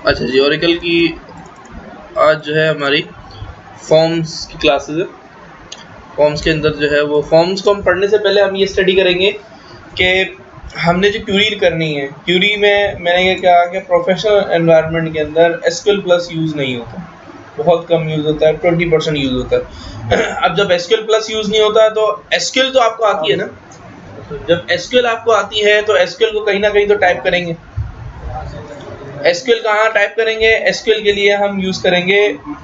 अच्छा जी, ओरेकल की आज जो है हमारी फॉर्म्स की क्लासेस है। फॉर्म्स के अंदर जो है वो फॉर्म्स को हम पढ़ने से पहले हम ये स्टडी करेंगे कि हमने जो क्यूरी करनी है, क्यूरी में मैंने ये कहा कि प्रोफेशनल एनवायरनमेंट के अंदर एसक्यूएल प्लस यूज़ नहीं होता, बहुत कम यूज़ होता है, 20% यूज़ होता है। अब जब एसक्यूएल प्लस यूज़ नहीं होता तो एसक्यूएल तो आपको आती है ना, तो जब एसक्यूएल आपको आती है तो एसक्यूएल को कहीं ना कहीं तो टाइप करेंगे। एसक्यूएल कहाँ टाइप करेंगे? एसक्यूएल के लिए हम यूज करेंगे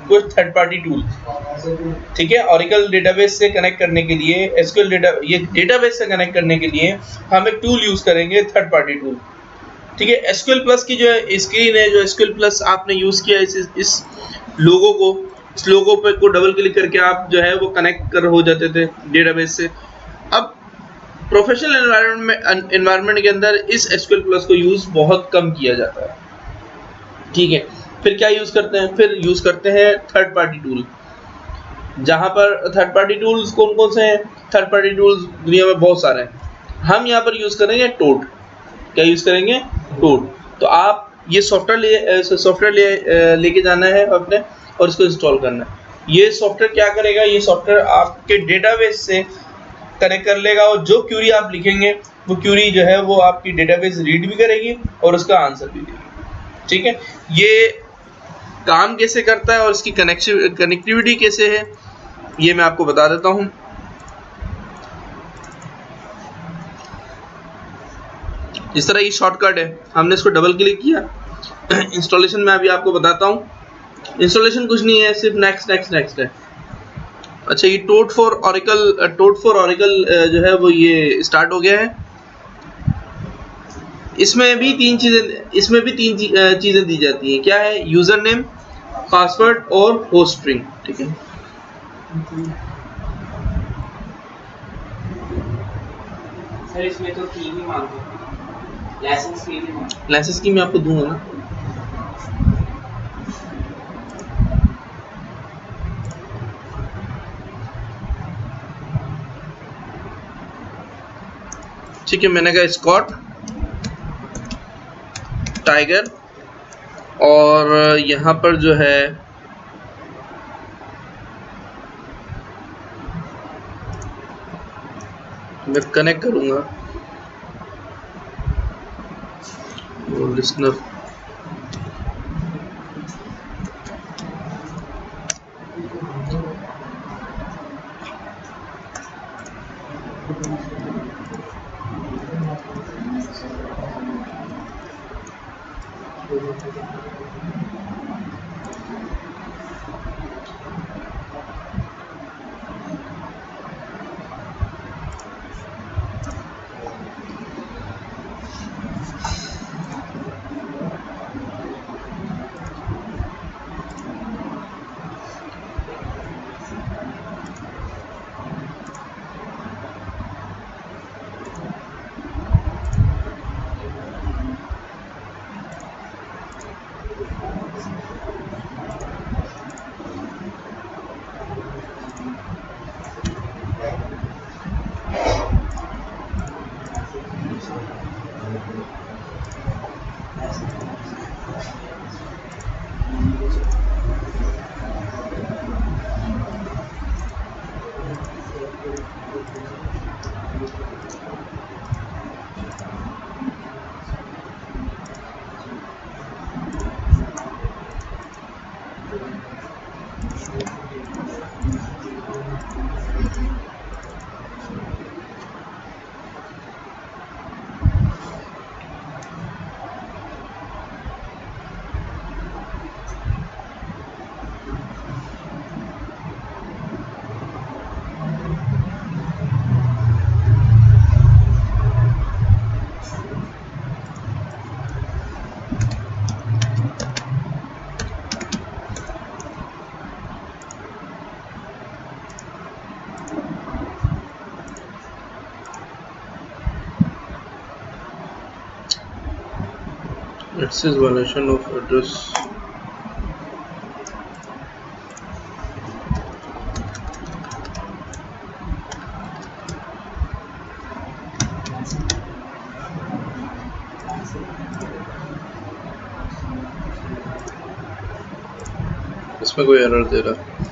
कुछ थर्ड पार्टी टूल, ठीक है। ओरेकल डेटाबेस से कनेक्ट करने के लिए एसक्यूएल डेटाबेस से कनेक्ट करने के लिए हम एक टूल यूज करेंगे, थर्ड पार्टी टूल, ठीक है। एसक्यूएल प्लस की जो स्क्रीन है, जो एसक्यूएल प्लस आपने यूज किया इस लोगो को, इस लोगो पे को डबल क्लिक करके आप जो है वो कनेक्ट कर हो जाते थे डेटाबेस से। अब प्रोफेशनल एनवायरनमेंट के अंदर इस एसक्यूएल प्लस को यूज बहुत कम किया जाता है, ठीक है। फिर क्या यूज करते हैं? फिर यूज करते हैं थर्ड पार्टी टूल। जहां पर थर्ड पार्टी टूल्स कौन कौन से हैं? थर्ड पार्टी टूल्स दुनिया में बहुत सारे हैं। हम यहाँ पर यूज करेंगे टोड। क्या यूज करेंगे? टोड। तो आप ये सॉफ्टवेयर लेके जाना है अपने और इसको इंस्टॉल करना है। ये सॉफ्टवेयर क्या करेगा? ये सॉफ्टवेयर आपके डेटाबेस से कनेक्ट कर लेगा और जो क्यूरी आप लिखेंगे वो क्यूरी जो है वो आपकी डेटाबेस रीड भी करेगी और उसका आंसर भी देगी, ठीक है। ये काम कैसे करता है और इसकी कनेक्टिविटी कैसे है ये मैं आपको बता देता हूं। इस तरह ये शॉर्टकट है, हमने इसको डबल क्लिक किया। इंस्टॉलेशन में अभी आपको बताता हूं। इंस्टॉलेशन कुछ नहीं है, सिर्फ नेक्स्ट नेक्स्ट नेक्स्ट है। अच्छा, ये टोड फॉर ओरेकल जो है वो ये स्टार्ट हो गया है। इसमें भी तीन चीजें दी जाती हैं। क्या है? यूजर नेम, पासवर्ड और होस्ट स्ट्रिंग, ठीक है। सर इसमें तो की भी मांगते हैं, लाइसेंस की भी मांगते हैं। लाइसेंस की मैं आपको दूंगा ना। ठीक है, मैंने कहा स्कॉट टाइगर और यहाँ पर जो है मैं कनेक्ट करूंगा वो listener. Access violation of address. इसमें कोई एरर दे रहा है।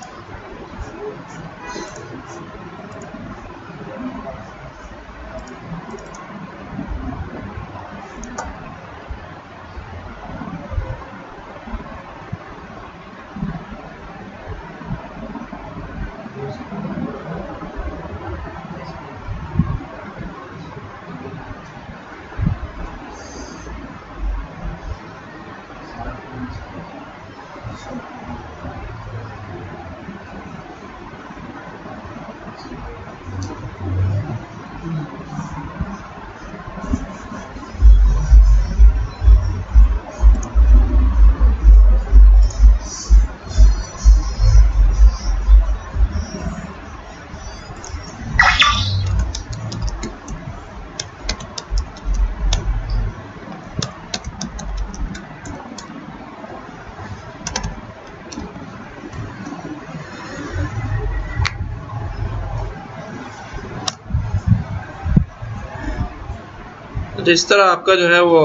तो इस तरह आपका जो है वो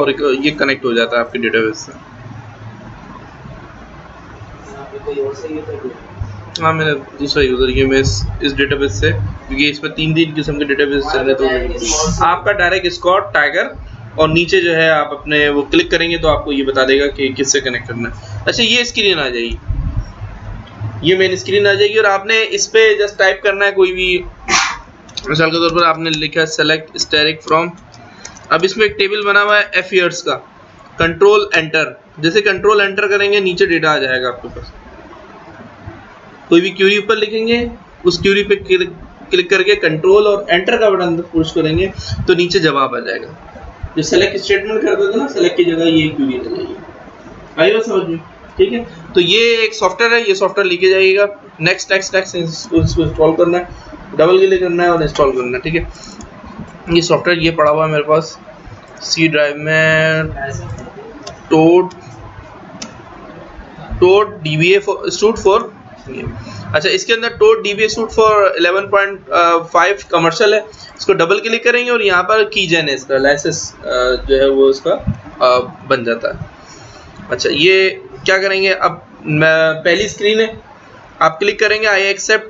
ये कनेक्ट हो जाता है आपके डेटाबेस से। हाँ, मैंने दूसरा यूजर ये मैं इस डेटाबेस से, क्योंकि इसमें 3 किस्म के डेटाबेस चल रहे, तो आपका डायरेक्ट स्कॉट, टाइगर और नीचे जो है आप अपने वो क्लिक करेंगे तो आपको ये बता देगा कि किससे कनेक्ट करना है। अच्छा, ये स्क्रीन आ जाएगी, ये मेन स्क्रीन आ जाएगी और आपने इस पे जस्ट टाइप करना है कोई भी, मिसाल के तौर पर आपने लिखा सेलेक्ट स्टैटिक फ्रॉम। अब इसमें एक टेबल बना हुआ है एफ ईयर्स का, कंट्रोल एंटर, जैसे कंट्रोल एंटर करेंगे नीचे डेटा आ जाएगा आपके पास। कोई भी क्यूरी ऊपर लिखेंगे, उस क्यूरी पे क्लिक करके कंट्रोल और एंटर का बटन पुश करेंगे तो नीचे जवाब आ जाएगा। जो सेलेक्ट स्टेटमेंट कर देते ना, सेलेक्ट की जगह ये क्यूरी आ जाएगी। आई बात समझ में? ठीक है, तो ये एक सॉफ्टवेयर है, ये सॉफ्टवेयर लेके जाइएगा। नेक्स्ट नेक्स्ट नेक्स्ट इसको इंस्टॉल करना है, डबल क्लिक करना है और इंस्टॉल करना है। ठीक है, ये सॉफ्टवेयर ये पड़ा हुआ है मेरे पास सी ड्राइव में, टोड DBA सूट फॉर। अच्छा, इसके अंदर Toad DBA suite for 11.5 commercial है। इसको डबल क्लिक करेंगे और यहाँ पर कीजन है, इसका लाइसेंस जो है वो इसका बन जाता है। अच्छा, ये क्या करेंगे, अब पहली स्क्रीन है, आप क्लिक करेंगे I accept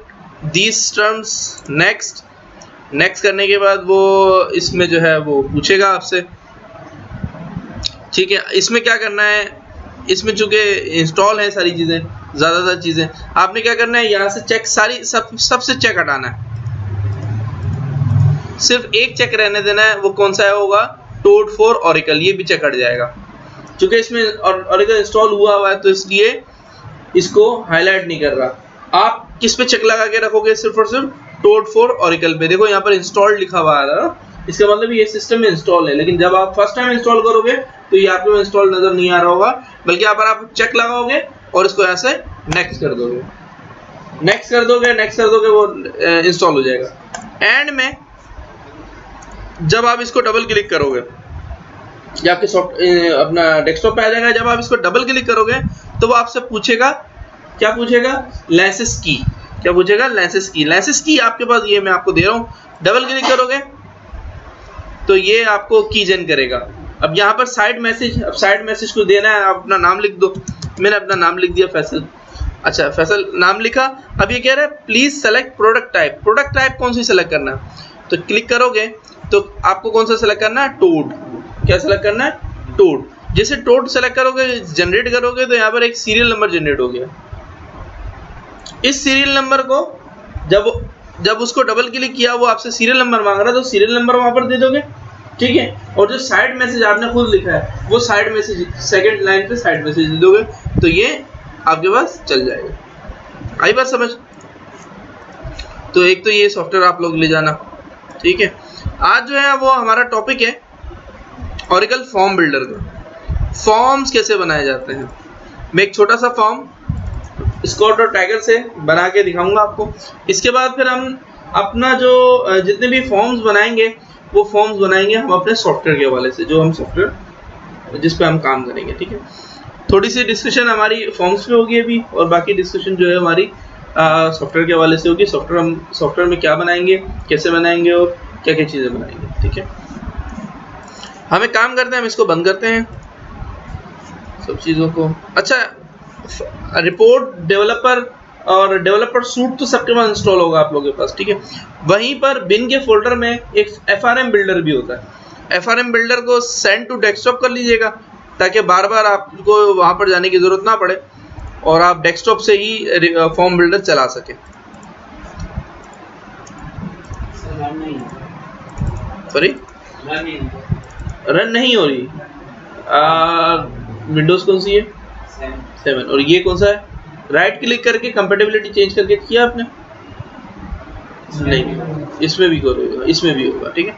these terms, next. Next करने के बाद वो इसमें जो है वो पूछेगा आपसे। ठीक है, इसमें क्या करना है, इसमें चूंकि इंस्टॉल है सारी चीज़ें, ज़्यादातर चीज़ें, आपने क्या करना है, यहाँ से चेक सारी सबसे चेक हटाना है, सिर्फ एक चेक रहने देना है। वो कौन सा है होगा, टोड फॉर ओरेकल, ये भी चेक हट जाएगा। चूंकि इसमें ओरेकल इंस्टॉल हुआ है तो इसलिए इसको हाईलाइट नहीं कर रहा। आप किस पे चेक लगा के रखोगे, सिर्फ और सिर्फ टोड फॉर ओरेकल पे। देखो यहाँ पर इंस्टॉल्ड लिखा हुआ है ना, इसका मतलब ये सिस्टम में इंस्टॉल है। लेकिन जब आप फर्स्ट टाइम इंस्टॉल करोगे तो ये आपको इंस्टॉल नजर नहीं आ रहा होगा, बल्कि यहाँ पर आप चेक लगाओगे और इसको ऐसे नेक्स्ट कर दोगे, वो इंस्टॉल हो जाएगा। एंड में जब आप इसको डबल क्लिक करोगे, ये आपके अपना डेस्कटॉप पे आ जाएगा। जब आप इसको डबल क्लिक करोगे तो वो आपसे पूछेगा, क्या पूछेगा, लाइसेंस की। क्या पूछेगा, लाइसेंस की। लाइसेंस की आपके पास ये मैं आपको दे रहा हूँ, डबल क्लिक करोगे तो ये आपको की जन करेगा। अब यहाँ पर साइड मैसेज, अब साइड मैसेज को देना है, आप अपना नाम लिख दो। मैंने अपना नाम लिख दिया फैसल। अच्छा, फैसल नाम लिखा। अब ये कह रहा है please select product type. Product type कौन सी सेलेक्ट करना है, तो क्लिक करोगे तो आपको कौन सा सेलेक्ट करना है, टोड। क्या सेलेक्ट करना है, टोड। जैसे टोड सेलेक्ट करोगे, जनरेट करोगे तो यहाँ पर एक सीरियल नंबर जनरेट हो गया। इस सीरियल नंबर को जब उसको डबल क्लिक किया, वो आपसे सीरियल नंबर मांग रहा है, तो सीरियल नंबर वहां पर दे दोगे। ठीक है, और जो साइड मैसेज आपने खुद लिखा है वो साइड मैसेज, सेकंड लाइन पे साइड मैसेज दे दोगे तो ये आपके पास चल जाएगा। आई बात समझ? तो एक तो ये सॉफ्टवेयर आप लोग ले जाना। ठीक है, आज जो है वो हमारा टॉपिक है ओरेकल फॉर्म बिल्डर का। फॉर्म्स कैसे बनाए जाते हैं। मैं एक छोटा सा फॉर्म स्कॉट और टाइगर से बना के दिखाऊंगा आपको। इसके बाद फिर हम अपना जो जितने भी फॉर्म्स बनाएंगे वो फॉर्म्स बनाएंगे हम अपने सॉफ्टवेयर के हवाले से, जो हम सॉफ्टवेयर जिस पे हम काम करेंगे। ठीक है, थोड़ी सी डिस्कशन हमारी फॉर्म्स पे होगी अभी, और बाकी डिस्कशन जो है हमारी सॉफ्टवेयर के हवाले से होगी। सॉफ्टवेयर में क्या बनाएंगे, कैसे बनाएंगे और क्या क्या चीज़ें बनाएंगे। ठीक है, हम एक काम करते हैं, हम इसको बंद करते हैं सब चीज़ों को। अच्छा, रिपोर्ट डेवलपर और डेवलपर सूट तो सबके पास इंस्टॉल होगा आप लोगों के पास, ठीक है। वहीं पर बिन के फोल्डर में एक FRM बिल्डर भी होता है। FRM बिल्डर को सेंड टू डेस्कटॉप कर लीजिएगा ताकि बार बार आपको वहां पर जाने की जरूरत ना पड़े और आप डेस्कटॉप से ही फॉर्म बिल्डर चला सके। सॉरी, रन नहीं हो रही। विंडोज कौन सी है? 7। और ये कौन सा है? राइट क्लिक करके कंपैटिबिलिटी चेंज करके किया आपने? नहीं, इसमें भी करोगे, इसमें भी होगा, ठीक है।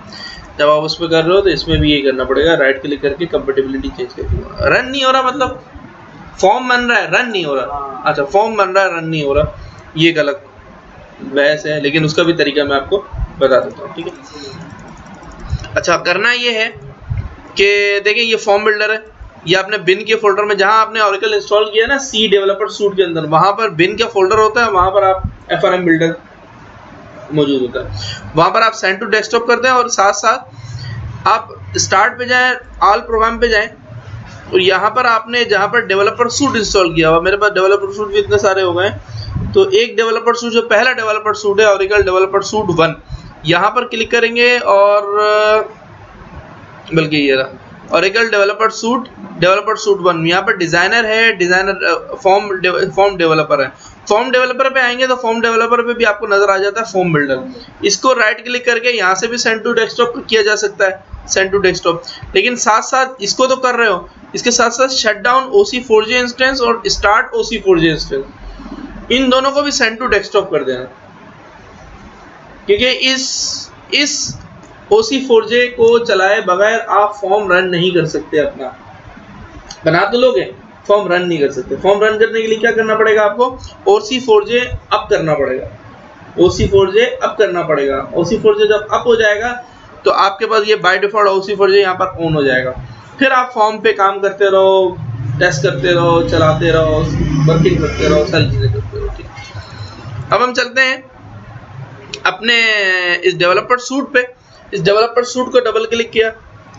जब आप उस पर कर रहे हो तो इसमें भी यही करना पड़ेगा, राइट क्लिक करके कंपैटिबिलिटी चेंज करके। रन नहीं हो रहा मतलब फॉर्म बन रहा है, रन नहीं हो रहा। अच्छा, फॉर्म बन रहा है, रन नहीं हो रहा, ये गलत बहस है, लेकिन उसका भी तरीका मैं आपको बता देता हूँ, ठीक है। अच्छा, करना ये है कि देखिए ये फॉर्म बिल्डर है, ये आपने बिन के फोल्डर में जहां आपने ऑरेकल इंस्टॉल किया ना सी डेवलपर सूट के अंदर, वहां पर बिन का फोल्डर होता है, वहां पर आप FRM बिल्डर मौजूद होता है। वहां पर आप सेंड टू डेस्कटॉप करते हैं और साथ साथ आप स्टार्ट पे जाएं, ऑल प्रोग्राम पे जाएं और यहाँ पर आपने जहां पर डेवलपर सूट इंस्टॉल किया हुआ, मेरे पास डेवलपर सूट भी इतने सारे हो गए, तो एक डेवलपर सूट जो पहला डेवलपर सूट है ऑरेकल डेवलपर सूट 1, यहाँ पर क्लिक करेंगे और बल्कि ये रहा ऑरेकल डेवलपर सूट 1। यहाँ पर डिजाइनर है, डिजाइनर फॉर्म डेवलपर है। फॉर्म डेवलपर पे आएंगे तो फॉर्म डेवलपर पे भी आपको नजर आ जाता है फॉर्म बिल्डर। इसको राइट क्लिक करके यहाँ से भी सेंड टू डेस्कटॉप किया जा सकता है, सेंड टू डेस्कटॉप। लेकिन साथ साथ इसको तो कर रहे हो, इसके साथ साथ शट डाउन OC4J इंस्टेंस और स्टार्ट OC4J इंस्टेंस, इन दोनों को भी सेंड टू डेस्कटॉप कर देना, क्योंकि इस OC4J को चलाए बगैर आप फॉर्म रन नहीं कर सकते। अपना बना तो लोगे, फॉर्म रन नहीं कर सकते। फॉर्म रन करने के लिए क्या करना पड़ेगा आपको? OC4J अप करना पड़ेगा, OC4J अप करना पड़ेगा। OC4J जब अप हो जाएगा तो आपके पास ये बाय डिफॉल्ट OC4J यहाँ पर ऑन हो जाएगा। फिर आप फॉर्म पे काम करते रहो, टेस्ट करते रहो, चलाते रहो, वर्किंग करते रहो, सारी चीजें करते रहो, ठीक। अब हम चलते हैं अपने इस डेवलपर सूट पे। इस डेवलपर सूट को डबल क्लिक किया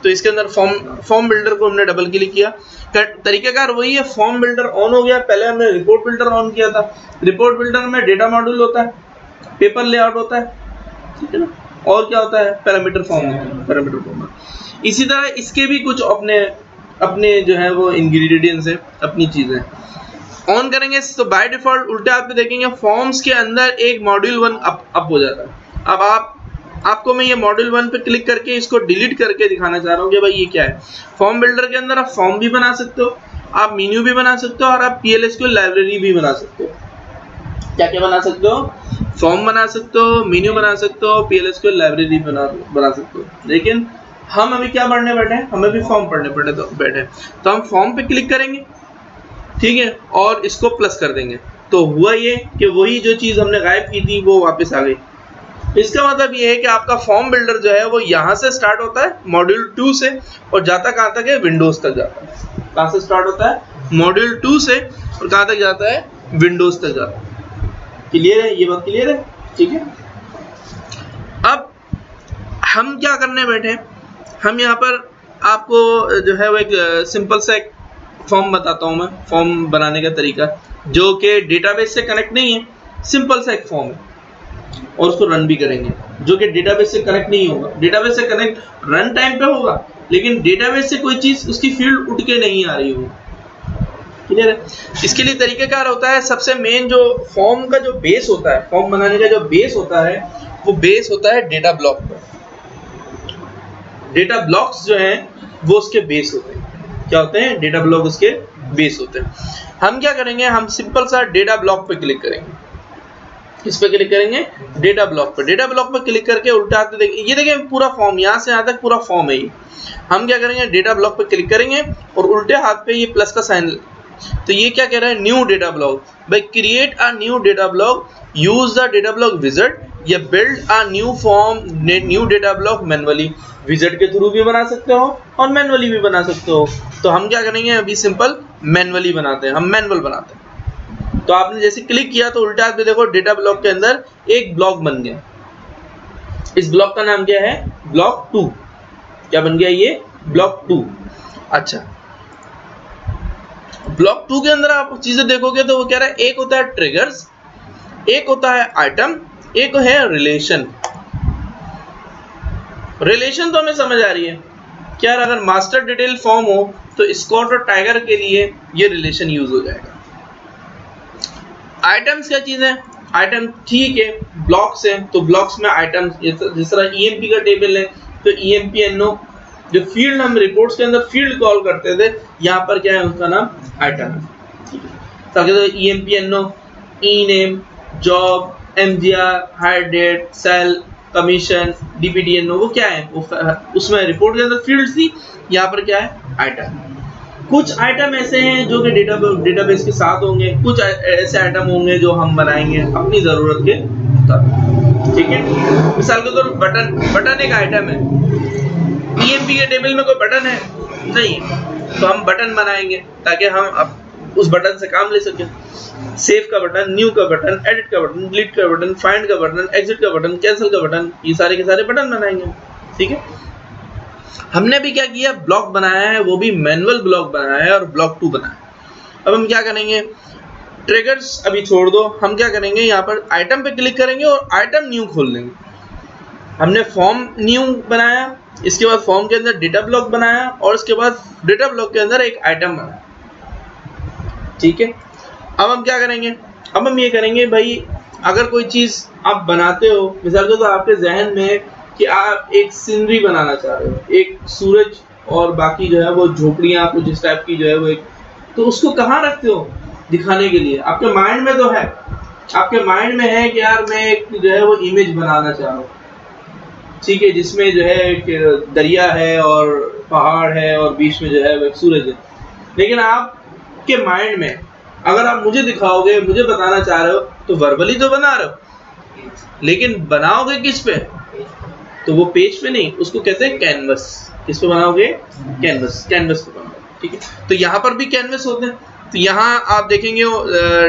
तो इसके अंदर फॉर्म बिल्डर को हमने डबल क्लिक किया। तरीकाकार वही है, फॉर्म बिल्डर ऑन हो गया। पहले हमने रिपोर्ट बिल्डर ऑन किया था। रिपोर्ट बिल्डर में डेटा मॉड्यूल होता है, पेपर लेआउट होता है, ठीक है ना, और क्या होता है? पैरामीटर फॉर्म होता है, पैरामीटर फॉर्म। इसी तरह इसके भी कुछ अपने जो है वो इंग्रेडिएंट्स है, अपनी चीजें ऑन करेंगे तो बाय डिफॉल्ट उल्टे हाथ पे देखेंगे फॉर्म्स के अंदर एक मॉड्यूल 1 अप हो जाता है। अब आपको मैं ये मॉड्यूल 1 पे क्लिक करके इसको डिलीट करके दिखाना चाह रहा हूँ कि भाई ये क्या है। फॉर्म बिल्डर के अंदर आप फॉर्म भी बना सकते हो, आप मेन्यू भी बना सकते हो और आप PLSQL लाइब्रेरी भी बना सकते हो। क्या क्या बना सकते हो? फॉर्म बना सकते हो, मेन्यू बना सकते हो, PLSQL लाइब्रेरी बना सकते हो। लेकिन हम अभी क्या पढ़ने बैठे हैं? हमें भी फॉर्म पढ़ने बैठे तो हम फॉर्म पे क्लिक करेंगे, ठीक है, और इसको प्लस कर देंगे। तो हुआ ये कि वही जो चीज हमने गायब की थी वो वापस आ गई। इसका मतलब ये है कि आपका फॉर्म बिल्डर जो है वो यहाँ से स्टार्ट होता है मॉड्यूल 2 से और जाता कहाँ तक है? विंडोज तक जाता है। कहाँ से स्टार्ट होता है? मॉड्यूल 2 से और कहाँ तक जाता है? विंडोज तक जाता है। क्लियर है? ये बात क्लियर है? ठीक है। अब हम क्या करने बैठे हैं? हम यहाँ पर आपको जो है वो एक सिंपल सा एक फॉर्म बताता हूँ मैं, फॉर्म बनाने का तरीका, जो कि डेटाबेस से कनेक्ट नहीं है, सिंपल सा एक फॉर्म है और उसको रन भी करेंगे, जो कि डेटाबेस से कनेक्ट नहीं होगा। डेटाबेस से कनेक्ट रन टाइम पे होगा, लेकिन डेटाबेस से कोई चीज उसकी फील्ड उठ के नहीं आ रही होगी। क्लियर है? इसके लिए तरीकाकार होता है, सबसे मेन जो फॉर्म का जो बेस होता है, फॉर्म बनाने का जो बेस होता है, वो बेस होता है डेटा ब्लॉक पर। डेटा ब्लॉक्स जो हैं वो उसके बेस होते हैं। क्या होते हैं? डेटा ब्लॉक उसके बेस होते हैं। हम क्या करेंगे? हम सिंपल सा डेटा ब्लॉक पे क्लिक करेंगे। इस पे क्लिक करेंगे डेटा ब्लॉक पे। डेटा ब्लॉक पे क्लिक करके उल्टा हाथ पे देखिए, ये देखिए पूरा फॉर्म, यहाँ से यहाँ तक पूरा फॉर्म है ये। हम क्या करेंगे? डेटा ब्लॉक पे क्लिक करेंगे और उल्टे हाथ पे ये प्लस का साइन, तो ये क्या कह रहा है? New data block. भाई create a new data block, use the data block wizard या build a new form new data block manually. Wizard के थ्रू भी बना सकते हो और मैनुअली भी बना सकते हो। तो हम क्या करेंगे? अभी सिंपल मैनुअली बनाते हैं, हम मैनुअल बनाते हैं। तो आपने जैसे क्लिक किया तो उल्टा हाथ पे देखो डेटा ब्लॉक के अंदर एक ब्लॉक बन गया। इस ब्लॉक का नाम क्या है? ब्लॉक 2। क्या बन गया ये? ब्लॉक 2। अच्छा, ब्लॉक 2 के अंदर आप चीजें देखोगे तो वो कह रहा है एक होता है ट्रिगर्स, एक होता है आइटम, एक है रिलेशन। रिलेशन तो हमें समझ आ रही है क्या, अगर मास्टर डिटेल फॉर्म हो तो स्कॉट और टाइगर के लिए ये रिलेशन यूज हो जाएगा। आइटम्स क्या चीज है, आइटम ठीक है ब्लॉक्स है, तो ब्लॉक्स में आइटम्स जिस तरह ईएमपी का टेबल है तो ईएमपीएनओ जो फील्ड हम रिपोर्ट्स के अंदर फील्ड कॉल करते थे, यहाँ पर क्या है उसका नाम आइटम है। ताकि तो EMPNO, E name, job, MGR, hire date, sal, commission, DPDNO वो क्या है, उसमें रिपोर्ट के अंदर फील्ड्स थी, यहाँ पर क्या है आइटम। कुछ आइटम ऐसे हैं जो कि डेटाबेस के साथ होंगे, कुछ ऐसे आइटम होंगे जो हम बनाएंगे अपनी जरूरत के मुताबिक, ठीक है। मिसाल के तौर पर बटन एक आइटम है, ईएमपी के टेबल में कोई बटन है नहीं, तो हम बटन बनाएंगे ताकि हम उस बटन से काम ले सकें। सेव का बटन, न्यू का बटन, एडिट का बटन, डिलीट का बटन, फाइंड का बटन, एग्जिट का बटन, कैंसिल का बटन, ये सारे के सारे बटन बनाएंगे, ठीक है। हमने भी क्या किया, ब्लॉक बनाया है, वो भी मैनुअल ब्लॉक बनाया है और ब्लॉक 2 बनाया है। अब हम क्या करेंगे, ट्रिगर्स अभी छोड़ दो, हम क्या करेंगे यहाँ पर आइटम पे क्लिक करेंगे और आइटम न्यू खोल देंगे। हमने फॉर्म न्यू बनाया, इसके बाद फॉर्म के अंदर डेटा ब्लॉक बनाया और इसके बाद डेटा ब्लॉक के अंदर एक आइटम बनाया, ठीक है। अब हम क्या करेंगे, अब हम ये करेंगे भाई, अगर कोई चीज आप बनाते हो, मिसाल के तो आपके जहन में है कि आप एक सीनरी बनाना चाह रहे हो, एक सूरज और बाकी जो है वो झोपड़ियां कुछ इस टाइप की जो है वो एक, तो उसको कहाँ रखते हो दिखाने के लिए, आपके माइंड में तो है, आपके माइंड में है कि यार मैं एक जो है वो इमेज बनाना चाह रहा हूँ, ठीक है, जिसमें जो है एक दरिया है और पहाड़ है और बीच में जो है वो एक सूरज है। लेकिन आपके माइंड में अगर आप मुझे दिखाओगे, मुझे बताना चाह रहे हो, तो वर्बली तो बना रहे हो, लेकिन बनाओगे किस पे, तो वो पेज पे नहीं, उसको कहते हैं कैनवस। किस पे बनाओगे, कैनवस, कैनवस पे बनाओगे, ठीक है। तो यहाँ पर भी कैनवस होते हैं, तो यहाँ आप देखेंगे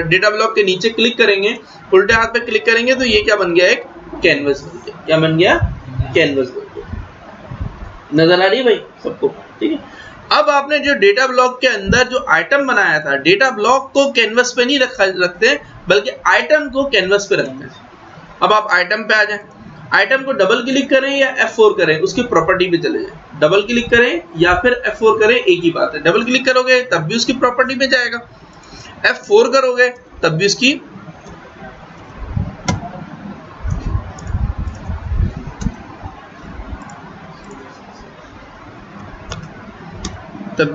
डेटा ब्लॉक के नीचे क्लिक करेंगे, उल्टे हाथ पे क्लिक करेंगे तो ये क्या बन गया, एक कैनवस बन गया। क्या बन गया, कैनवस बन गया। नजर आ रही है भाई सबको, ठीक है। अब आपने जो डेटा ब्लॉक के अंदर जो आइटम बनाया था, डेटा ब्लॉक को कैनवस पे नहीं रखते बल्कि आइटम को कैनवस पे रखते हैं। अब आप आइटम पे आ जाएं, आइटम को डबल क्लिक करें या F4 करें, उसकी प्रॉपर्टी पे चले जाएं। डबल क्लिक करें या फिर F4 करें, एक ही बात है। डबल क्लिक करोगे तब भी उसकी प्रॉपर्टी पे जाएगा, F4 करोगे तब भी उसकी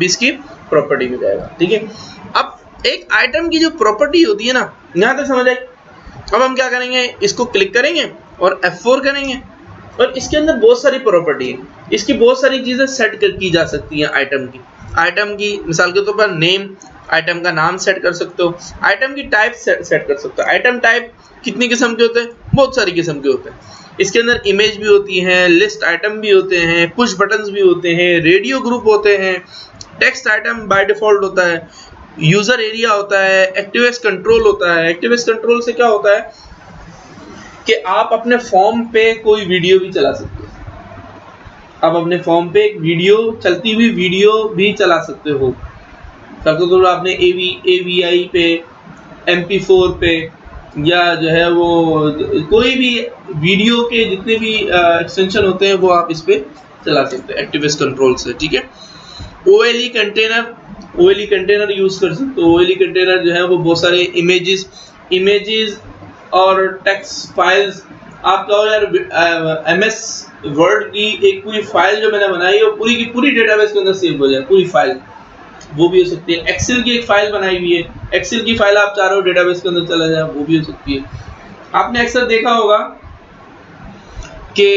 इसकी प्रॉपर्टी में जाएगा, ठीक है। अब एक आइटम की जो प्रॉपर्टी होती है ना, यहां तक समझ आई। अब हम क्या करेंगे, इसको क्लिक करेंगे और F4 करेंगे और इसके अंदर बहुत सारी प्रॉपर्टी है, इसकी बहुत सारी चीजें सेट की जा सकती हैं। आइटम की मिसाल के तौर पर नेम, आइटम का नाम सेट कर सकते हो, आइटम की टाइप सेट कर सकते हो। आइटम टाइप कितनी किस्म के होते हैं, बहुत सारी किस्म के होते हैं। इसके अंदर इमेज भी होती है, लिस्ट आइटम भी होते हैं, पुश बटन्स भी होते हैं, रेडियो ग्रुप होते हैं, टेक्स्ट आइटम बाय डिफॉल्ट होता है, यूजर एरिया होता है, एक्टिवेस कंट्रोल होता है। एक्टिवेस कंट्रोल से क्या होता है कि आप अपने फॉर्म पे कोई वीडियो भी चला सकते हो, आप अपने फॉर्म पे एक वीडियो, चलती हुई वीडियो भी चला सकते हो। तो आपने AVI पे, MP4 पे या जो है वो कोई भी वीडियो के जितने भी एक्सटेंशन होते हैं वो आप इस पे चला सकते हैं एक्टिवेस कंट्रोल से, ठीक है। OLE कंटेनर यूज कर सकते हो। OLE कंटेनर जो है वो बहुत सारे इमेजेस और टेक्स्ट फाइल्स, आप कहो यार MS वर्ड की एक पूरी फाइल जो मैंने बनाई है वो पूरी की पूरी डेटाबेस के अंदर सेव हो जाए, पूरी फाइल, वो भी हो सकती है। एक्सेल की एक फाइल बनाई हुई है, एक्सेल की फाइल आप चाह रहे हो डेटाबेस के अंदर चला जाए, वो भी हो सकती है। आपने अक्सर देखा होगा कि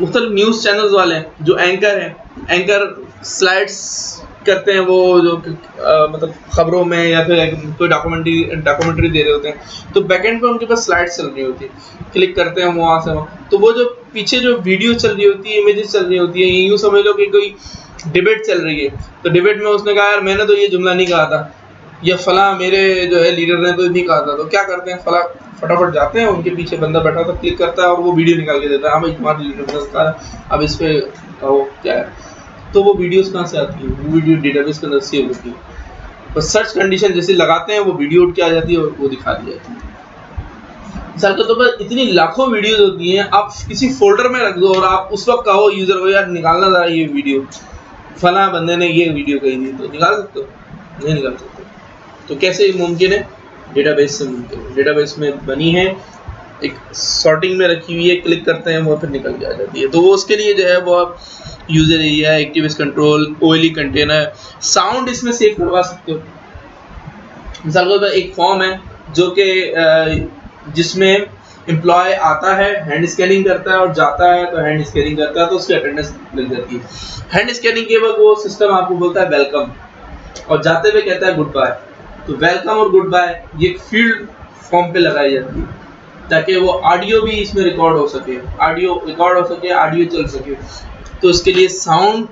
मुख्तलिफ न्यूज़ चैनल्स वाले जो एंकर हैं, एंकर स्लाइड्स करते हैं, वो जो मतलब खबरों में या फिर कोई डॉक्यूमेंट्री दे रहे होते हैं, तो बैकएंड पे उनके पास स्लाइड्स चल रही होती है, क्लिक करते हैं वहाँ से वहाँ, तो वो जो पीछे जो वीडियो चल रही होती है, इमेजेस चल रही होती है, यूँ समझ लो कि कोई डिबेट चल रही है, तो डिबेट में उसने कहा यार मैंने तो ये जुमला नहीं कहा था, या फला मेरे जो है लीडर ने तो नहीं कहा था, तो क्या करते हैं फला फटाफट जाते हैं, उनके पीछे बंदा बैठा था, क्लिक करता है और वो वीडियो निकाल के देता है, हाँ भाई तुम्हारा लीडर बता है, अब इस पे कहो क्या है। तो वो वीडियोस कहाँ से आती है, वो वीडियो डेटाबेस के अंदर सेव होती है। बस सर्च कंडीशन जैसे लगाते हैं वो वीडियो उठ के आ जाती है और वो दिखा दी जाती है। मिसाल के तौर पर इतनी लाखों वीडियोस होती हैं, आप किसी फोल्डर में रख दो और आप उस वक्त कहो यूजर को यार निकालना था ये वीडियो, फला बंदे ने ये वीडियो कही थी, तो निकाल सकते हो? नहीं निकाल सकते। तो कैसे मुमकिन है? डेटाबेस से मुमकिन है। डेटाबेस में बनी है, एक सॉर्टिंग में रखी हुई है, क्लिक करते हैं वो फिर निकल के आ जाती है। तो वो उसके लिए जो है वो आप user area, activist control, OLE container, sound इसमें सेव करवा सकते हो। मिसाल के तौर पर एक फॉर्म है जो कि जिसमें एम्प्लॉय आता है, हैंड स्कैनिंग करता है और जाता है, तो हैंड स्कैनिंग करता है तो उसकी अटेंडेंस लग जाती है। हैंड स्कैनिंग के वक्त वो सिस्टम आपको बोलता है वेलकम और जाते हुए कहता है गुड बाय। तो वेलकम और गुड बाय ये फील्ड फॉर्म पे लगाई जाती है ताकि वो ऑडियो भी इसमें रिकॉर्ड हो सके, ऑडियो रिकॉर्ड हो सके, ऑडियो चल सके। तो उसके लिए साउंड,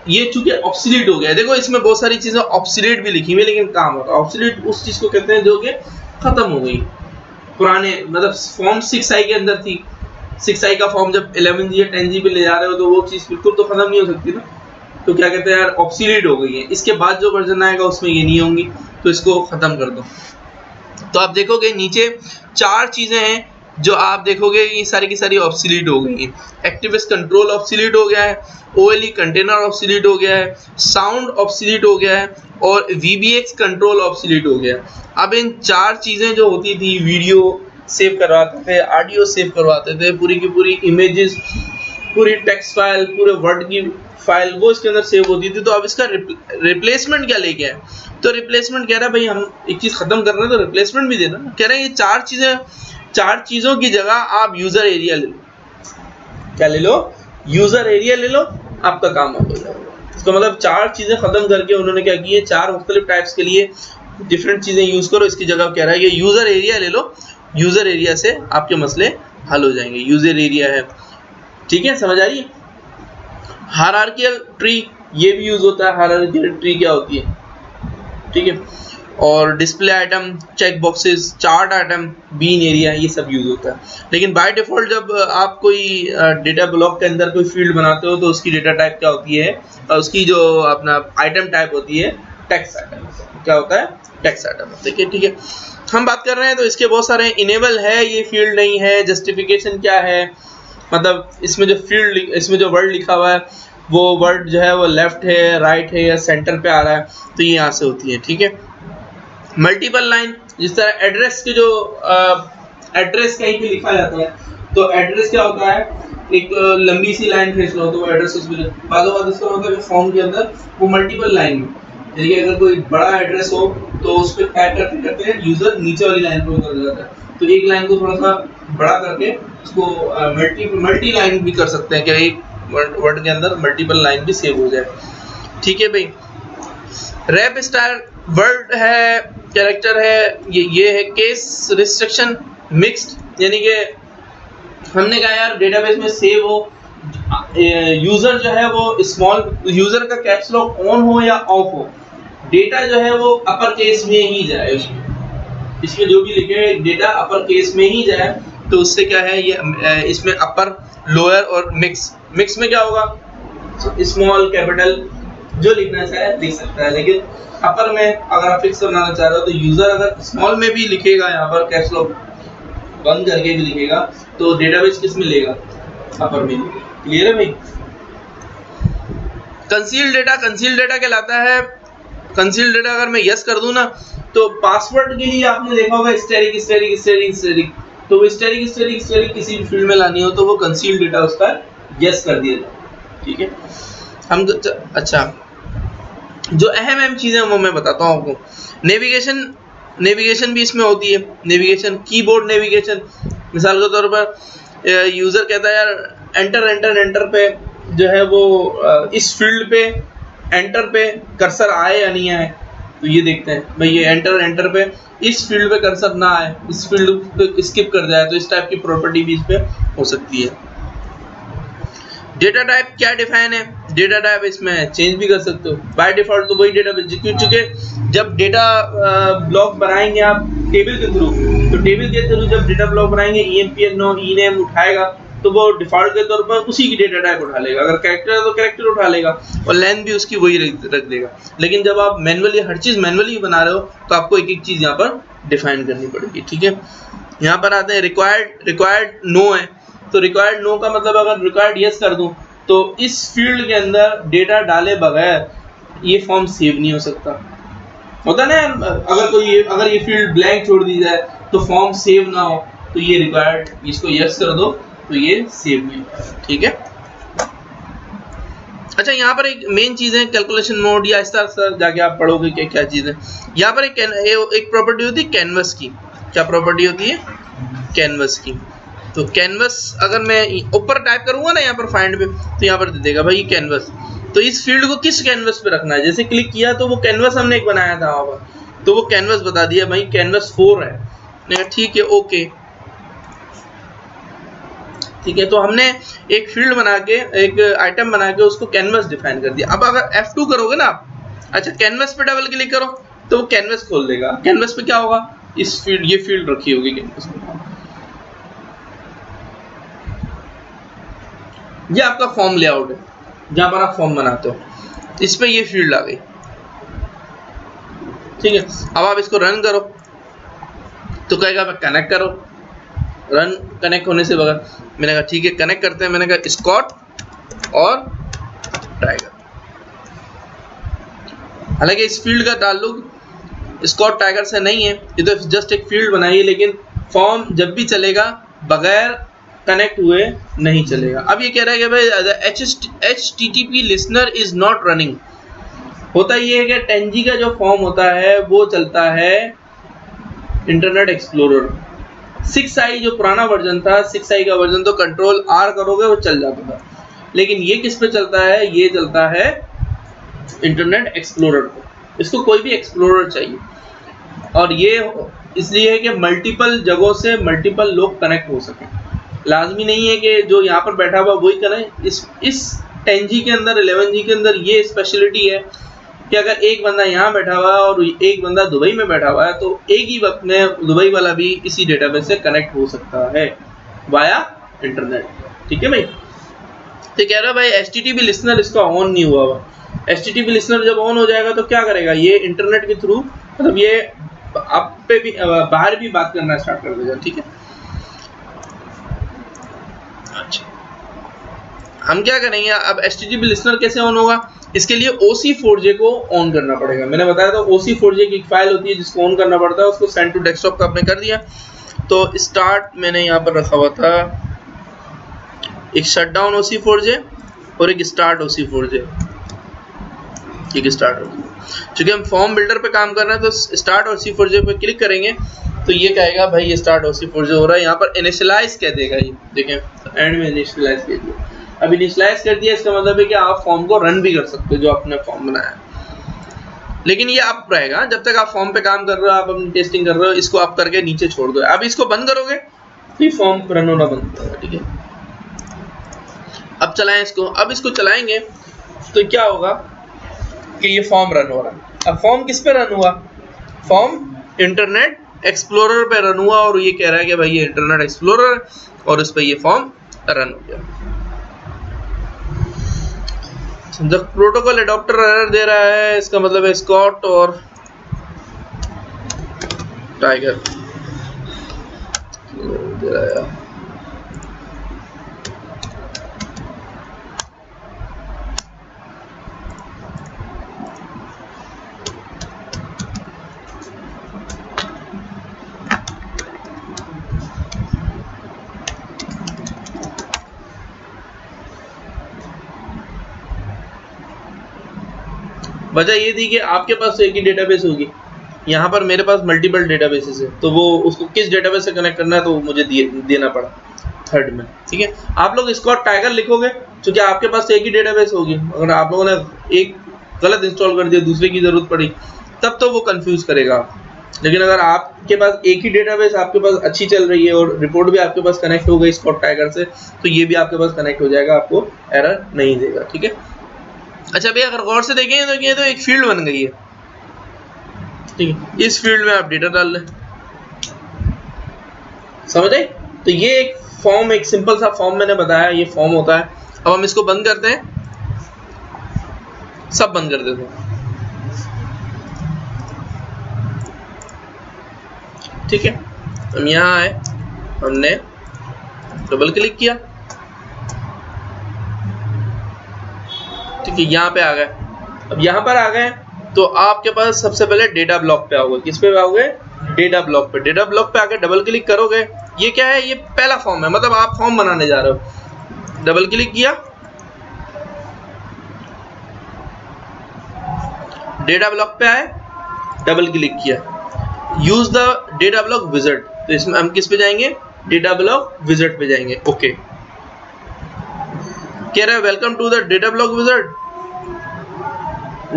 ये चूंकि ऑब्सोलीट हो गया है, देखो इसमें बहुत सारी चीजें ऑब्सोलीट भी लिखी हुई है, लेकिन काम होता है। ऑब्सोलीट उस चीज को कहते हैं जो कि खत्म हो गई, पुराने मतलब फॉर्म 6i के अंदर थी। 6i का फॉर्म जब 11G या 10G पे ले जा रहे हो तो वो चीज बिल्कुल तो खत्म नहीं हो सकती ना, तो क्या कहते हैं यार ऑब्सोलीट हो गई है, इसके बाद जो वर्जन आएगा उसमें ये नहीं होंगी, तो इसको खत्म कर दो। तो आप देखोगे नीचे 4 चीजें हैं जो आप देखोगे ये सारी की सारी ऑब्सोलीट हो गई हैं। एक्टिविस्ट कंट्रोल ऑब्सोलीट हो गया है, ओएलई कंटेनर ऑब्सोलीट हो गया है, साउंड ऑब्सोलीट हो गया है और वीबीएक्स कंट्रोल ऑब्सोलीट हो गया है। अब इन 4 चीजें जो होती थी, वीडियो सेव करवाते थे, ऑडियो सेव करवाते थे, पूरी की पूरी इमेजेस, पूरी टेक्स्ट फाइल, पूरे वर्ड की फाइल वो इसके अंदर सेव होती थी। तो अब इसका रिप्लेसमेंट क्या लेके आए? तो रिप्लेसमेंट कह रहा है भाई हम एक चीज खत्म कर रहे हैं तो रिप्लेसमेंट भी देना। कह रहे हैं ये 4 चीजों की जगह आप यूजर एरिया ले लो। क्या ले लो? यूजर एरिया ले लो, आपका काम हो जाएगा। इसका मतलब 4 चीजें खत्म करके उन्होंने क्या की है, 4 मुख्तलिफ टाइप्स के लिए डिफरेंट चीजें यूज करो। इसकी जगह कह रहा है कि यूजर एरिया ले लो, यूजर एरिया से आपके मसले हल हो जाएंगे। यूजर एरिया है, ठीक है, समझ आ रही है? हायरार्किकल ट्री ये भी यूज होता है। हायरार्किकल ट्री क्या होती है, ठीक है, और display item, check boxes, chart item, bean area, ये सब यूज होता है। लेकिन बाय डिफॉल्ट जब आप कोई डेटा ब्लॉक के अंदर कोई फील्ड बनाते हो तो उसकी डेटा टाइप क्या होती है, उसकी जो अपना आइटम टाइप होती है टेक्स्ट आइटम। क्या होता है? Text item. देखिए, ठीक है, हम बात कर रहे हैं तो इसके बहुत सारे इनेबल है, ये फील्ड नहीं है। जस्टिफिकेशन क्या है, मतलब इसमें जो फील्ड, इसमें जो वर्ड लिखा हुआ है वो वर्ड जो है वो लेफ्ट है, राइट है या सेंटर पे आ रहा है, तो ये यहाँ से होती है, ठीक है। मल्टीपल लाइन, जिस तरह एड्रेस के जो एड्रेस कहीं पे लिखा जाता है तो एड्रेस क्या होता है, एक लंबी सी लाइन खींच लो तो वो एड्रेस उसमें बाद इसका मतलब फॉर्म के अंदर वो मल्टीपल लाइन में, देखिए अगर कोई बड़ा एड्रेस हो तो उस पर टाइप करते करते यूजर नीचे वाली लाइन पर उतर जाता है, तो एक लाइन को थोड़ा सा बड़ा करके उसको मल्टी लाइन भी कर सकते हैं कि एक वर्ड के अंदर मल्टीपल लाइन भी सेव हो जाए, ठीक है भाई। रैप स्टाइल वर्ड है, कैरेक्टर है, ये है। केस रिस्ट्रिक्शन मिक्स्ड, यानी कि हमने कहा यार डेटाबेस में सेव हो, यूजर जो है वो स्मॉल, यूजर का कैप्स लॉक ऑन हो या ऑफ हो, डेटा जो है वो अपर केस में ही जाए, इसमें जो भी लिखे डेटा अपर केस में ही जाए, तो उससे क्या है ये इसमें अपर, लोअर और मिक्स में क्या होगा, स्मॉल, कैपिटल, जो लिखना चाहे लिख सकता है। लेकिन अपर में अगर आप फिक्स बनाना चाह रहे हो तो यूजर अगर स्मॉल में भी लिखेगा, यहाँ पर कैप्स लॉक बंद करके भी लिखेगा, तो डेटाबेस किस में लेगा, अपर में। क्लियर है भाई? कंसील्ड डेटा कहलाता है। कंसील्ड डेटा अगर मैं यस कर दूं ना तो पासवर्ड के लिए आपने देखा होगा स्टैटिक, तो वो स्टैटिक किसी भी फील्ड में लानी हो तो वो कंसील्ड डेटा उसका यस कर दिया जाए, ठीक है। हम अच्छा, जो अहम चीजें वो मैं बताता हूँ आपको। नेविगेशन भी इसमें होती है। नेविगेशन, कीबोर्ड नेविगेशन, मिसाल के तौर पर यूजर कहता है यार एंटर पे जो है वो इस फील्ड पे एंटर पे कर्सर आए या नहीं आए, तो ये देखते हैं भाई ये एंटर पे इस फील्ड पे कर्सर ना आए, इस फील्ड पे स्किप कर जाए, तो इस टाइप की प्रॉपर्टी भी इस पे हो सकती है। डेटा टाइप क्या डिफाइन है, डेटा टाइप इसमें चेंज भी कर सकते हो। बाय डिफॉल्ट तो वही डेटा, चूंकि जब डेटा ब्लॉक बनाएंगे आप टेबल के थ्रू, तो टेबल के थ्रू जब डेटा ब्लॉक बनाएंगे EMPNO ENAME उठाएगा तो वो डिफॉल्ट के तौर पर उसी की डेटा टाइप उठा लेगा, अगर कैरेक्टर है तो कैरेक्टर उठा लेगा और लेंथ भी उसकी वही रख देगा। लेकिन जब आप मैनुअली हर चीज़ मैनुअली बना रहे हो तो आपको एक एक चीज़ यहाँ पर डिफाइन करनी पड़ेगी, ठीक है। यहाँ पर आते हैं रिक्वायर्ड नो है, तो रिक्वायर्ड नो का मतलब अगर रिक्वायर्ड यस कर दूँ तो इस फील्ड के अंदर डेटा डाले बगैर ये फॉर्म सेव नहीं हो सकता, होता ना। अगर ये फील्ड ब्लैंक छोड़ दी जाए तो फॉर्म सेव ना हो, तो ये रिक्वायर्ड, इसको यस कर दो तो ये सेव नहीं होगा, ठीक है। अच्छा, यहाँ पर एक मेन चीज़ है कैलकुलेशन मोड, या इस तरह से जाके आप पढ़ोगे कि क्या चीज़ है। यहाँ पर एक प्रॉपर्टी होती है कैनवस की। क्या प्रॉपर्टी होती है? कैनवस की। तो कैनवस अगर मैं ऊपर टाइप करूंगा ना यहाँ पर फाइंड पे, तो यहाँ पर दे देगा भाई कैनवस। तो इस फील्ड को किस कैनवस पे रखना है, जैसे क्लिक किया तो वो कैनवस हमने एक बनाया था वहाँ पर, तो वो कैनवस बता दिया भाई कैनवस 4 है, ठीक है, ओके, ठीक है। तो हमने एक फील्ड बना के, एक आइटम बना के उसको कैनवस डिफाइन कर दिया। अब अगर F2 करोगे ना आप, अच्छा कैनवस पे डबल क्लिक करो तो वो कैनवस खोल देगा। कैनवस पे क्या होगा, इस फील्ड, ये फील्ड रखी होगी कैनवस पे, ये आपका फॉर्म लेआउट है जहां पर आप फॉर्म बनाते हो, इस पे ये फील्ड आ गई, ठीक है। अब आप इसको रन करो तो कहेगा कनेक्ट करो, रन कनेक्ट होने से बगैर, मैंने कहा ठीक है कनेक्ट करते हैं, मैंने कहा स्कॉट और टाइगर। हालांकि इस फील्ड का ताल्लुक स्कॉट टाइगर से नहीं है, ये तो जस्ट एक फील्ड बनाई है, लेकिन फॉर्म जब भी चलेगा बगैर कनेक्ट हुए नहीं चलेगा। अब ये कह रहा है कि भाई HTTP listener is not running. होता ये है कि 10G का जो फॉर्म होता है वो चलता है इंटरनेट एक्सप्लोरर। 6i जो पुराना वर्जन था, 6i का वर्जन तो कंट्रोल R करोगे वो चल जाता था, लेकिन ये किस पे चलता है, ये चलता है इंटरनेट एक्सप्लोरर पे। इसको कोई भी एक्सप्लोरर चाहिए, और ये इसलिए है कि मल्टीपल जगहों से मल्टीपल लोग कनेक्ट हो सकें। लाजमी नहीं है कि जो यहाँ पर बैठा हुआ वही करें। इस 10G के अंदर, 11G के अंदर ये स्पेशलिटी है कि अगर एक बंदा यहाँ बैठा हुआ है और एक बंदा दुबई में बैठा हुआ है, तो एक ही वक्त में दुबई वाला भी इसी डेटाबेस से कनेक्ट हो सकता है वाया इंटरनेट, ठीक है भाई। तो कह रहा है भाई HTTP लिसनर इसका ऑन नहीं हुआ हुआ। HTTP लिसनर जब ऑन हो जाएगा तो क्या करेगा, ये इंटरनेट के थ्रू, मतलब ये आप पे भी बाहर भी बात करना स्टार्ट कर देगा, ठीक है। अच्छा, हम क्या करेंगे अब, HTTP लिसनर कैसे ऑन होगा, इसके लिए OC4J को ऑन करना पड़ेगा। मैंने बताया था OC4J की एक फाइल होती है जिसको ऑन करना पड़ता है, उसको सेंड टू डेस्कटॉप का आपने कर दिया। तो स्टार्ट मैंने यहाँ पर रखा हुआ था, एक शटडाउन OC4J और एक स्टार्ट OC4J, एक स्टार्ट OC। चूंकि हम फॉर्म बिल्डर पे काम कर रहे हैं तो स्टार्ट OC4J पे क्लिक करेंगे तो ये कहेगा भाई ये स्टार्ट OC4J हो रहा है। यहाँ पर इनिशियलाइज कह देगा, ये देखें एंड में इनिशियलाइज कह दिया। अब इनिशियलाइज कर दिया, इसका मतलब है कि आप फॉर्म को रन भी कर सकते हो जो आपने फॉर्म बनाया है, लेकिन ये आप रहेगा जब तक आप फॉर्म पे काम कर रहे हो, आप अपनी टेस्टिंग कर रहे हो, इसको आप करके नीचे छोड़ दो। अब इसको बंद करोगे तो ये फॉर्म रन होना बंद होगा, ठीक है। अब चलाएं इसको, अब इसको चलाएंगे तो क्या होगा कि ये फॉर्म रन हो रहा है। अब फॉर्म किस पे रन हुआ, फॉर्म इंटरनेट एक्सप्लोरर पे रन हुआ, और ये कह रहा है कि भाई ये इंटरनेट एक्सप्लोरर और उस पर ये फॉर्म रन हो गया। जब प्रोटोकॉल एडॉप्टर एरर दे रहा है, इसका मतलब है स्कॉट और टाइगर दे रहा है। वजह ये थी कि आपके पास एक ही डेटाबेस होगी, यहाँ पर मेरे पास मल्टीपल डेटाबेसेस है, तो वो उसको किस डेटाबेस से कनेक्ट करना है तो मुझे देना पड़ा थर्ड में, ठीक है। आप लोग स्कॉट टाइगर लिखोगे क्योंकि आपके पास एक ही डेटाबेस होगी। अगर आप लोगों ने एक गलत इंस्टॉल कर दिया, दूसरे की जरूरत पड़ी, तब तो वो कंफ्यूज करेगा। लेकिन अगर आपके पास एक ही डेटाबेस आपके पास अच्छी चल रही है और रिपोर्ट भी आपके पास कनेक्ट हो गई स्कॉट टाइगर से, तो ये भी आपके पास कनेक्ट हो जाएगा, आपको एरर नहीं देगा, ठीक है। अच्छा भैया अगर गौर से देखें तो ये तो एक फील्ड बन गई है, ठीक है। इस फील्ड में आप डेटा डाल लें, समझ आए। तो ये एक फॉर्म, एक सिंपल सा फॉर्म मैंने बताया, ये फॉर्म होता है। अब हम इसको बंद करते हैं, सब बंद कर देते हैं, ठीक है। हम यहाँ आए, हमने डबल क्लिक किया, ठीक है, यहाँ पे आ गए। अब यहाँ पर आ गए तो आपके पास सबसे पहले डेटा ब्लॉक पे आओगे। किस पे आओगे? डेटा ब्लॉक पे। डेटा ब्लॉक पे आके डबल क्लिक करोगे, ये क्या है? ये पहला फॉर्म है, मतलब आप फॉर्म बनाने जा रहे हो। डबल क्लिक किया, डेटा ब्लॉक पे आए, डबल क्लिक किया, use the data block wizard, तो इसमें हम किस पे जाएंगे? डेटा ब्लॉक विजार्ड पे जाएंगे। ओके, कह रहा है welcome to the data block wizard.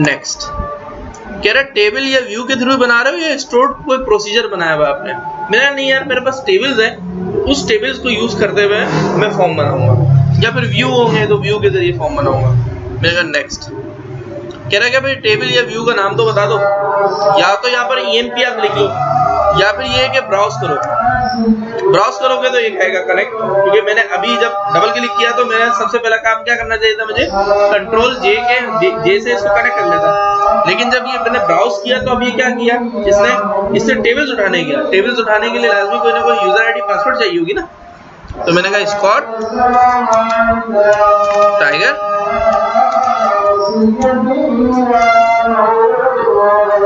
Next, कह रहा है टेबल या व्यू के थ्रू बना रहे हो या स्टोर्ड कोई प्रोसीजर बनाया हुआ आपने? मेरा नहीं यार, मेरे पास टेबल्स है, उस टेबल्स को यूज करते हुए मैं फॉर्म बनाऊंगा, या फिर व्यू होंगे तो व्यू के जरिए फॉर्म बनाऊंगा। मैंने कहा नेक्स्ट। कह रहा है कि भाई टेबल या व्यू का नाम तो बता दो, या तो यहाँ पर EMP आप लिख लो, या फिर ये है कि ब्राउज करो। ब्राउज करोगे तो ये कहेगा कनेक्ट, क्योंकि मैंने अभी जब डबल क्लिक किया तो मेरा सबसे पहला काम क्या करना चाहिए था? मुझे कंट्रोल जे से इसको कनेक्ट कर लेता। लेकिन जब ये मैंने ब्राउज किया तो अभी क्या किया इसने टेबल्स उठाने गया। टेबल्स उठाने के लिए लाजमी कोई ना कोई यूजर ID पासवर्ड चाहिए होगी ना, तो मैंने कहा स्कॉट टाइगर।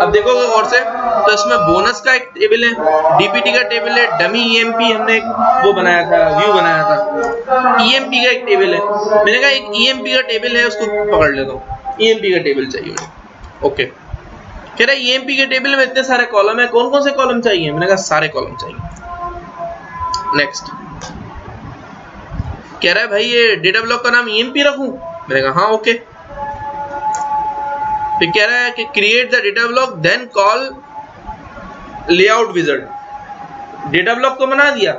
अब देखोगे और से तो इसमें बोनस का एक टेबल है, DPT का टेबल है, डमी EMP हमने वो बनाया था, व्यू बनाया था, EMP का एक टेबल है। मैंने कहा एक EMP का टेबल है, उसको पकड़ लेता हूँ, EMP का टेबल चाहिए मुझे। ओके, कह रहा है EMP के टेबल में इतने सारे कॉलम है, कौन कौन से कॉलम चाहिए? मैंने कहा सारे कॉलम चाहिए। नेक्स्ट, कह रहा है भाई ये डेटा ब्लॉक का नाम EMP रखूं? मैंने कहा हाँ ओके। फिर कह रहा है कि create the data block then call layout wizard. Data block को बना दिया,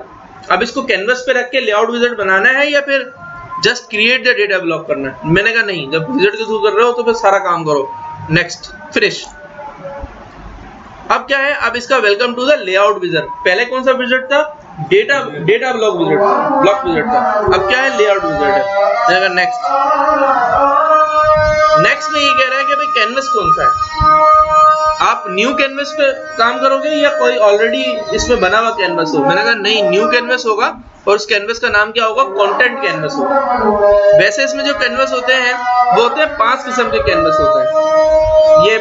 अब इसको कैनवस पे रख के लेआउट विजार्ड बनाना है या फिर just create the data block करना है? मैंने कहा नहीं, जब विजार्ड के थ्रू कर रहे हो तो फिर सारा काम करो। Next, finish. अब क्या है? अब इसका welcome to the layout wizard. पहले कौन सा विजार्ड था? डेटा ब्लॉक विजार्ड था। अब क्या है? लेआउट विजार्ड है। नेक्स्ट। नेक्स्ट में ये कह रहा है कि भाई कैनवस कौन सा है? आप न्यू कैनवस पे काम करोगे या कोई ऑलरेडी इसमें बना हुआ कैनवस हो? मैंने कहा नहीं, न्यू कैनवस होगा और उस कैनवस का नाम क्या होगा? कंटेंट कैनवस होगा। वैसे इसमें जो कैनवस होते हैं वो होते हैं 5 किस्म के कैनवस होते हैं, ये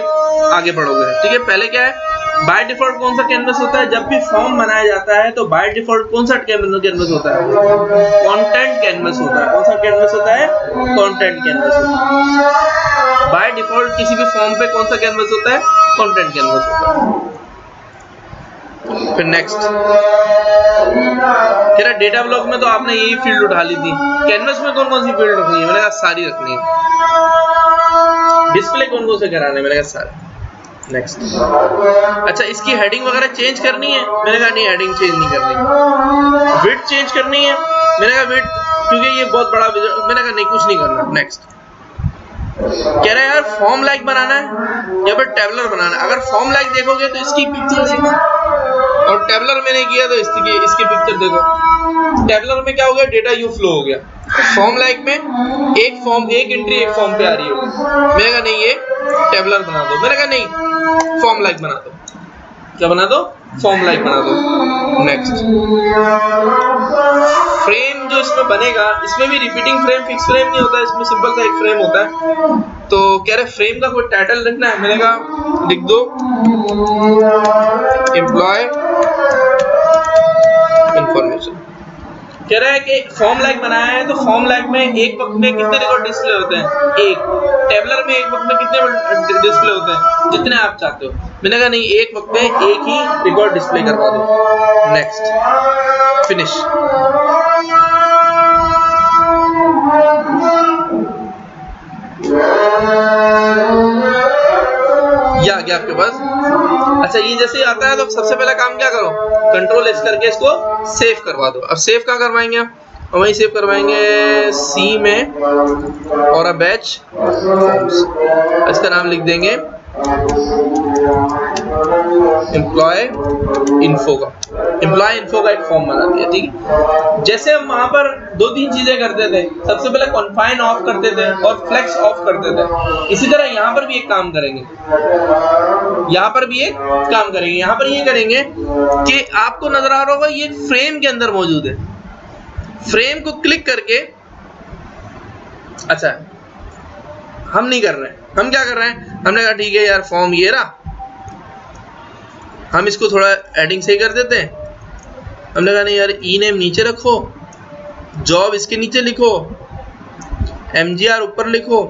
आगे पढ़ोगे, ठीक है। पहले क्या है? बाय डिफॉल्ट कौन सा कैनवस होता है? जब भी फॉर्म बनाया जाता है तो बाय डिफॉल्ट कौन सा कैनवस होता है? कंटेंट कैनवस होता है। कौन सा कैनवस होता है? कंटेंट कैनवस होता है। बाय डिफॉल्ट किसी भी फॉर्म पे कौन सा कैनवस होता है? कंटेंट कैनवस होता है। फिर नेक्स्ट, तेरा डेटा ब्लॉक में तो आपने यही फील्ड उठा ली थी, कैनवस में कौन कौन सी फील्ड रखनी है? मैंने कहा सारी रखनी है। डिस्प्ले कौन कौन से कराने? मैंने कहा सारे। नेक्स्ट। अच्छा, इसकी हेडिंग वगैरह चेंज करनी है? मैंने कहा नहीं, हेडिंग चेंज नहीं करनी। विड्थ चेंज करनी है? मैंने कहा विड्थ, क्योंकि ये बहुत बड़ा, मैंने कहा नहीं, कुछ नहीं करना। नेक्स्ट। कह रहा है यार फॉर्म लाइक बनाना है या फिर टेबलर बनाना है? अगर फॉर्म लाइक देखोगे तो इसकी पिक्चर देखो, और टेबलर मैंने किया तो इसकी पिक्चर देखो। टेबलर में क्या हो गया? डेटा यू फ्लो हो गया। फॉर्म लाइक में एक एंट्री एक फॉर्म पे आ रही होगी। मैंने कहा नहीं, ये टेबलर बना दो। मैंने कहा नहीं, फॉर्म लाइक बना दो। क्या बना दो? फॉर्म लाइक बना दो। नेक्स्ट। फ्रेम जो इसमें बनेगा, इसमें भी रिपीटिंग फ्रेम, फिक्स फ्रेम नहीं होता है, इसमें सिंपल सा एक फ्रेम होता है। तो कह रहे फ्रेम का कोई टाइटल लिखना है? मैंने कहा लिख दो एम्प्लॉय इंफॉर्मेशन। कह रहा है कि फॉर्म लाइक बनाया है तो फॉर्म लाइक में एक वक्त में कितने रिकॉर्ड डिस्प्ले होते हैं? एक। टेबलर में एक वक्त में कितने डिस्प्ले होते हैं? जितने आप चाहते हो। मैंने कहा नहीं, एक वक्त में एक ही रिकॉर्ड डिस्प्ले करवा दो। Next, finish. ये आ गया आपके पास। अच्छा, ये जैसे ही आता है तो सबसे पहला काम क्या करो? कंट्रोल एस करके इसको सेव करवा दो। अब सेव कहाँ करवाएंगे आप? और वहीं सेव करवाएंगे सी में, और अब बैच फॉर्म्स, इसका नाम लिख देंगे एम्प्लॉय इन्फो का एक फॉर्म बना दिया, ठीक है। जैसे हम वहां पर 2-3 चीजें करते थे, सबसे पहले कॉन्फाइन ऑफ करते थे और फ्लेक्स ऑफ करते थे, इसी तरह यहाँ पर भी एक काम करेंगे, यहाँ पर ये करेंगे कि आपको नजर आ रहा होगा ये फ्रेम के अंदर मौजूद है, फ्रेम को क्लिक करके, अच्छा हम नहीं कर रहे हैं, हम क्या कर रहे हैं, हमने कहा ठीक है यार फॉर्म ये रहा, हम इसको थोड़ा एडिंग सही कर देते हैं। हमने कहा नहीं यार ई नेम नीचे रखो, जॉब इसके नीचे लिखो, MGR ऊपर लिखो,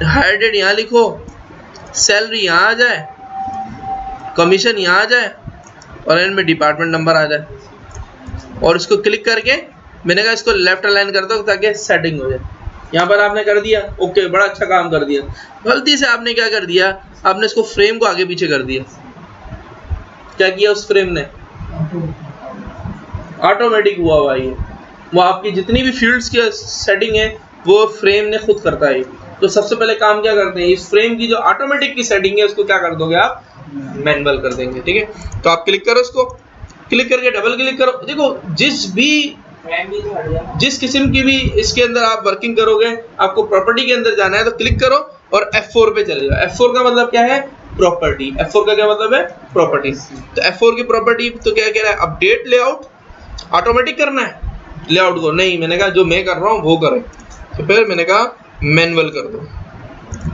हायर डेट यहाँ लिखो, सैलरी यहाँ आ जाए, कमीशन यहाँ आ जाए और एंड में डिपार्टमेंट नंबर आ जाए। और इसको क्लिक करके मैंने कहा इसको लेफ्ट अलाइन कर दो ताकि सेटिंग हो जाए। यहाँ पर आपने कर दिया, ओके, बड़ा अच्छा काम कर दिया। गलती से आपने क्या कर दिया, आपने इसको फ्रेम को आगे पीछे कर दिया। क्या किया उस फ्रेम ने, ऑटोमेटिक हुआ हुआ ये, वो आपकी जितनी भी फील्ड्स की सेटिंग है वो फ्रेम ने खुद करता है। तो सबसे पहले काम क्या करते हैं, इस फ्रेम की जो ऑटोमेटिक की सेटिंग है उसको क्या कर दोगे आप, मैनुअल कर देंगे, ठीक है। तो आप क्लिक करो, इसको क्लिक करके डबल क्लिक करो। देखो जिस किस्म की भी इसके अंदर आप वर्किंग करोगे, आपको प्रॉपर्टी के अंदर जाना है तो क्लिक करो और F4 पे चले जाओ। F4 का मतलब क्या है, प्रॉपर्टी। F4 का क्या मतलब है, प्रॉपर्टी। तो F4 की प्रॉपर्टी तो क्या कह रहा है, अपडेट लेआउट, ऑटोमेटिक करना है लेआउट को, नहीं मैंने कहा जो मैं कर रहा हूँ वो करें। तो फिर मैंने कहा मैनुअल कर दो,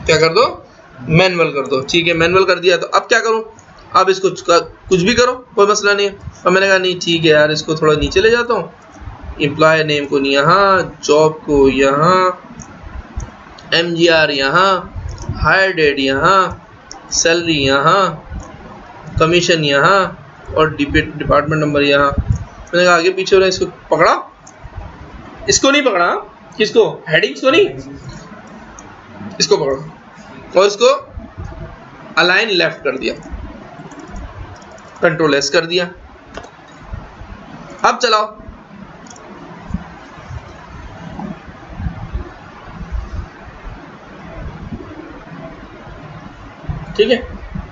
क्या कर दो, मैनुअल कर दो, ठीक है, मैनुअल कर दिया। तो अब क्या करूँ, अब इसको कुछ भी करो, कोई मसला नहीं है। और मैंने कहा नहीं ठीक है यार, इसको थोड़ा नीचे ले जाता हूँ, एम्प्लॉय नेम को यहाँ, जॉब को यहाँ, MGR यहाँ, हायर डेट यहाँ, सैलरी यहाँ, कमीशन यहाँ और डिपार्टमेंट नंबर यहाँ। मैंने कहा आगे पीछे हो रहा है, इसको पकड़ा, इसको नहीं पकड़ा, किसको, हेडिंग्स को नहीं, इसको पकड़ा और इसको अलाइन लेफ्ट कर दिया, कंट्रोल S कर दिया। अब चलाओ, ठीक है।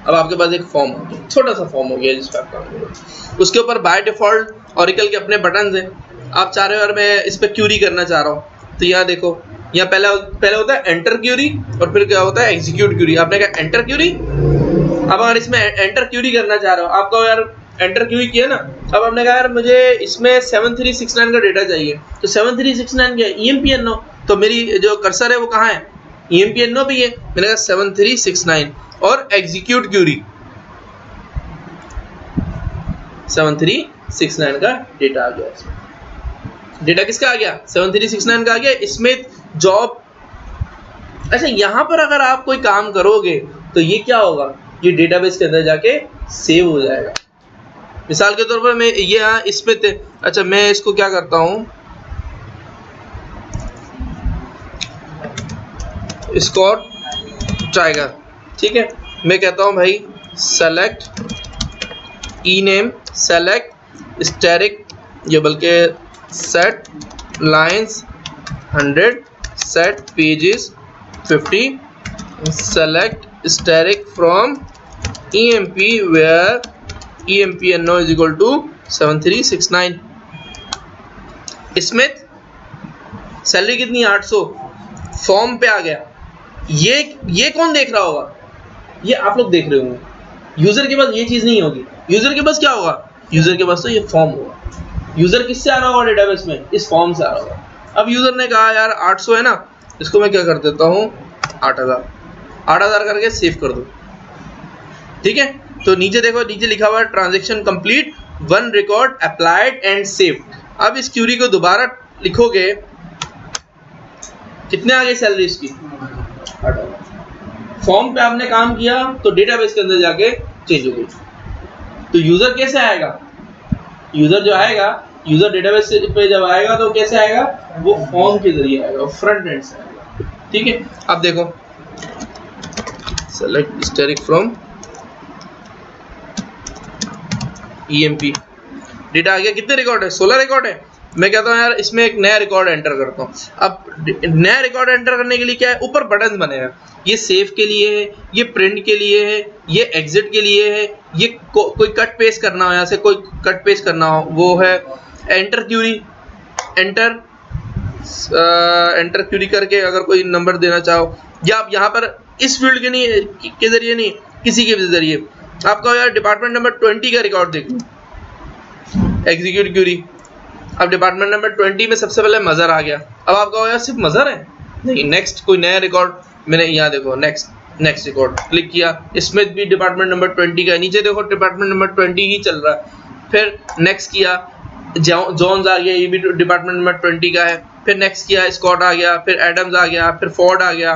अब आपके पास एक फॉर्म हो गया, छोटा सा फॉर्म हो गया जिस पर आप काम करोगे। उसके ऊपर बाय डिफॉल्ट ऑरिकल के अपने बटन्स हैं। आप चाह रहे हो और मैं इस पर क्यूरी करना चाह रहा हूँ, तो यहाँ देखो, यहाँ पहले होता है एंटर क्यूरी और फिर क्या होता है, एग्जीक्यूट क्यूरी। आपने कहा एंटर क्यूरी, अब अगर इसमें एंटर क्यूरी करना चाह रहे हो, आपको यार एंटर क्यूरी किया ना, अब हमने कहा यार मुझे इसमें 7369 का डेटा चाहिए, तो 7369 क्या है, EMPNO। तो मेरी जो कर्सर है वो कहाँ है, EMPNO भी है। मैंने कहा 7369 और एग्जीक्यूट क्यूरी, 7369 का डेटा आ गया। इसमें डेटा किसका आ गया, 7369 का आ गया, इसमें जॉब। अच्छा, यहाँ पर अगर आप कोई काम करोगे तो ये क्या होगा, ये डेटाबेस के अंदर जाके सेव हो जाएगा। मिसाल के तौर पर मैं ये यहाँ इसमें अच्छा मैं इसको क्या करता हूँ, स्कॉट टाइगर, ठीक है। मैं कहता हूँ भाई सेलेक्ट ई नेम, सेलेक्ट स्टैटिक, ये बल्कि set lines 100, set pages 50, select static from EMP where EMPNO is equal to 7369। इसमें सैलरी कितनी, 800, फॉर्म पे आ गया। ये कौन देख रहा होगा, ये आप लोग देख रहे होंगे। यूजर के पास ये चीज नहीं होगी, यूजर के पास क्या होगा, यूजर के पास तो ये फॉर्म होगा। यूजर किससे आ रहा होगा डेटाबेस में, इस फॉर्म से आ रहा होगा। अब यूजर ने कहा यार 800 है ना, इसको मैं क्या कर देता हूँ 8000 करके सेव कर दो, ठीक है। तो नीचे देखो, नीचे लिखा हुआ है transaction complete, 1 record applied and save. अब इस क्यूरी को दोबारा लिखोगे, कितने आ गए सैलरी इसकी, 8000। फॉर्म पे आपने काम किया तो डेटाबेस के अंदर जाके चेंज हो गई। तो यूजर कैसे आएगा, यूजर जो आएगा, यूजर डेटाबेस पे जब आएगा तो कैसे आएगा, वो फॉर्म के जरिए आएगा, फ्रंट एंड से आएगा, ठीक है। अब देखो select static from EMP, data आ गया, कितने रिकॉर्ड है, 16 रिकॉर्ड है। मैं कहता हूँ यार इसमें एक नया रिकॉर्ड एंटर करता हूँ। अब नया रिकॉर्ड एंटर करने के लिए क्या है, ऊपर बटन बने हैं, ये सेव के लिए है, ये प्रिंट के लिए है, ये एग्जिट के लिए है, ये कोई कट पेस्ट करना हो, यहाँ से कोई कट पेस्ट करना हो वो है, एंटर क्यूरी, एंटर क्यूरी करके अगर कोई नंबर देना चाहो, या आप यहाँ पर इस फील्ड के नहीं के जरिए नहीं, किसी के भी जरिए आपका यार डिपार्टमेंट नंबर 20 का रिकॉर्ड देख लो, एग्जीक्यूट क्यूरी। अब डिपार्टमेंट नंबर 20 में सबसे पहले मजर आ गया। अब आपका यार सिर्फ मजर है नहीं, नेक्स्ट कोई नया रिकॉर्ड, मैंने यहाँ देखो नेक्स्ट रिकॉर्ड क्लिक किया, इसमें भी डिपार्टमेंट नंबर 20 का, नीचे देखो डिपार्टमेंट नंबर 20 ही चल रहा है। फिर नेक्स्ट किया, जोन्स आ गया, ये भी डिपार्टमेंट नंबर 20 का है। फिर नेक्स्ट किया, स्कॉट आ गया, फिर एडम्स आ गया, फिर फोर्ड आ गया,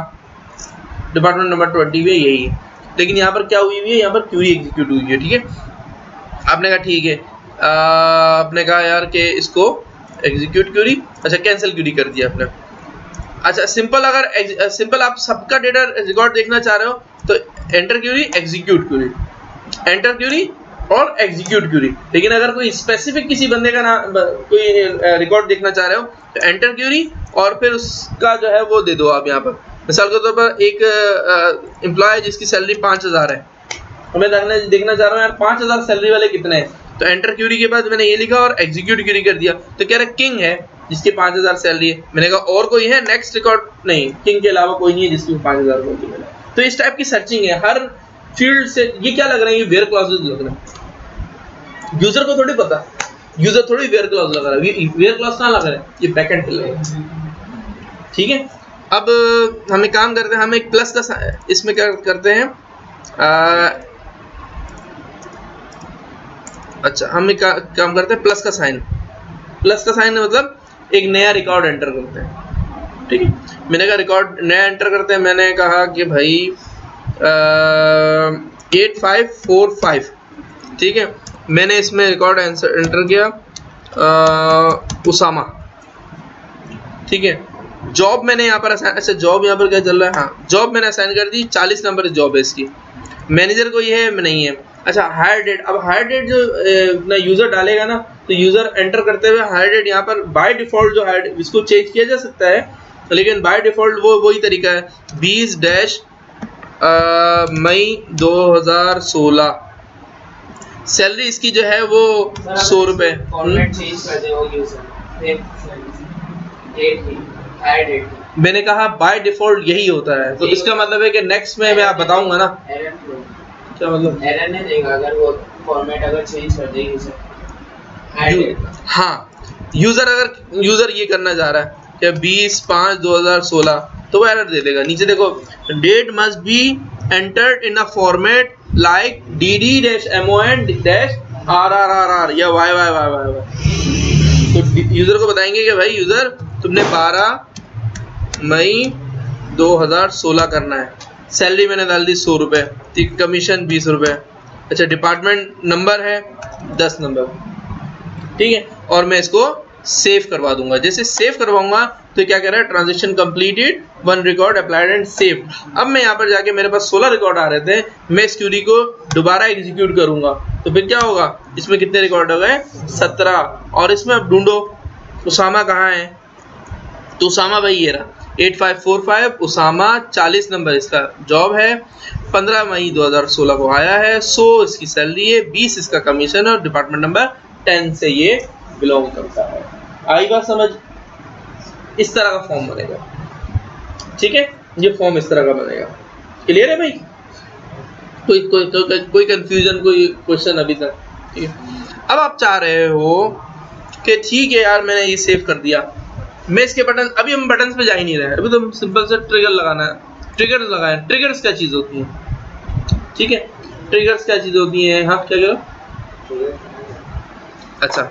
डिपार्टमेंट नंबर 20 में यही है। लेकिन यहाँ पर क्या हुई है, यहाँ पर क्यूरी एग्जीक्यूट हुई है। ठीक है, आपने कहा ठीक है, आपने कहा यार कि इसको एग्जीक्यूट क्यूरी, अच्छा कैंसिल क्यूरी कर दिया आपने। अच्छा सिंपल, अगर सिंपल आप सबका डेटा रिकॉर्ड देखना चाह रहे हो तो enter query, execute query, enter query और एग्जीक्यूट क्यूरी। लेकिन अगर कोई स्पेसिफिक किसी बंदे का नाम, कोई रिकॉर्ड देखना चाह रहे हो तो एंटर क्यूरी और फिर उसका जो है वो दे दो आप यहाँ पर। मिसाल के तौर पर एक एम्प्लॉय जिसकी सैलरी 5000 है, मैं देखना चाह रहा हूँ यार 5000 सैलरी वाले कितने हैं, तो एंटर क्यूरी के बाद मैंने ये लिखा और एग्जीक्यूट क्यूरी कर दिया। तो कह रहा किंग है जिसके 5000 सैलरी है, मैंने कहा और कोई है, नेक्स्ट रिकॉर्ड नहीं, किंग के अलावा कोई नहीं है जिसकी 5000 सैलरी है। तो इस टाइप की सर्चिंग है हर फील्ड से। ये क्या लग रहा है, ये वेयर क्लॉजेस लग रहा है, यूजर को थोड़ी पता, यूजर थोड़ी वेयर क्लॉज लग रहा है, वेयर क्लॉज कहाँ लग रहा है, ये बैकएंड पे लग रहा है। ठीक है, अब हम एक काम करते हैं, हम एक प्लस का इसमें क्या करते हैं, अच्छा हम एक काम करते हैं प्लस का साइन। प्लस का साइन मतलब एक नया रिकॉर्ड एंटर करते हैं। ठीक है, मैंने कहा रिकॉर्ड नया एंटर करते हैं, मैंने कहा कि भाई 8545। ठीक है, मैंने इसमें रिकॉर्ड एंटर किया उसामा। ठीक है, जॉब मैंने यहाँ पर अच्छा जॉब यहाँ पर क्या चल रहा है, हाँ जॉब मैंने असाइन कर दी, 40 नंबर जॉब है इसकी, मैनेजर को ये है नहीं है। अच्छा हायर डेट, अब हायर डेट जो अपना यूजर डालेगा ना, तो यूजर एंटर करते हुए हायर डेट यहाँ पर बाय डिफॉल्ट जो हायर, इसको चेंज किया जा सकता है लेकिन बाय डिफॉल्ट वो वही तरीका है, 20 मई 2016। सैलरी इसकी जो है वो 100 रुपए। मैंने कहा बाय डिफॉल्ट यही होता है, तो इसका मतलब है कि नेक्स्ट में मैं आप बताऊंगा ना क्या मतलब, एरर नहीं देगा अगर वो फॉर्मेट अगर चेंज कर दे यूजर। हाँ यूजर ये करना चाह रहा है कि 20/5/2016, तो वो एरर दे देगा। नीचे देखो, date must be entered in a format like DD-MON-RRRR या YYYY। तो यूजर को बताएंगे कि भाई यूजर तुमने 12 मई 2016 करना है, सैलरी मैंने डाल दी 100 रुपए, कमीशन 20 रुपए। अच्छा डिपार्टमेंट नंबर है 10 नंबर। ठीक है, और मैं इसको सेव करवा दूंगा। जैसे सेव करवाऊंगा तो क्या कह रहा है, transaction completed, 1 record applied and saved. अब मैं यहाँ पर जाके मेरे पास 16 रिकॉर्ड आ रहे थे, मैं इस क्यूरी को दोबारा एग्जीक्यूट करूंगा तो फिर क्या होगा, इसमें कितने रिकॉर्ड हो गए, 17। और इसमें अब ढूंढो उसामा कहाँ है, तो उसामा भाई ये रहा 8545 उसामा, 40 नंबर इसका जॉब है, 15 मई 2016 को आया है, 100 इसकी सैलरी है, 20 इसका कमीशन है और डिपार्टमेंट नंबर 10 से ये बिलोंग करता है। आई बात समझ, इस तरह का फॉर्म बनेगा। ठीक है, ये फॉर्म इस तरह का बनेगा। क्लियर है भाई, कोई कंफ्यूजन, कोई क्वेश्चन अभी तक? ठीक है, अब आप चाह रहे हो कि ठीक है यार मैंने ये सेव कर दिया, मैं इसके बटन, अभी हम बटन पे जा ही नहीं रहे हैं, अभी तो सिंपल से ट्रिगर लगाना है, ट्रिगर्स लगाए। ट्रिगर्स क्या चीज़ होती है? ठीक है, ट्रिगर्स क्या चीज़ होती है, हाँ क्या करो। अच्छा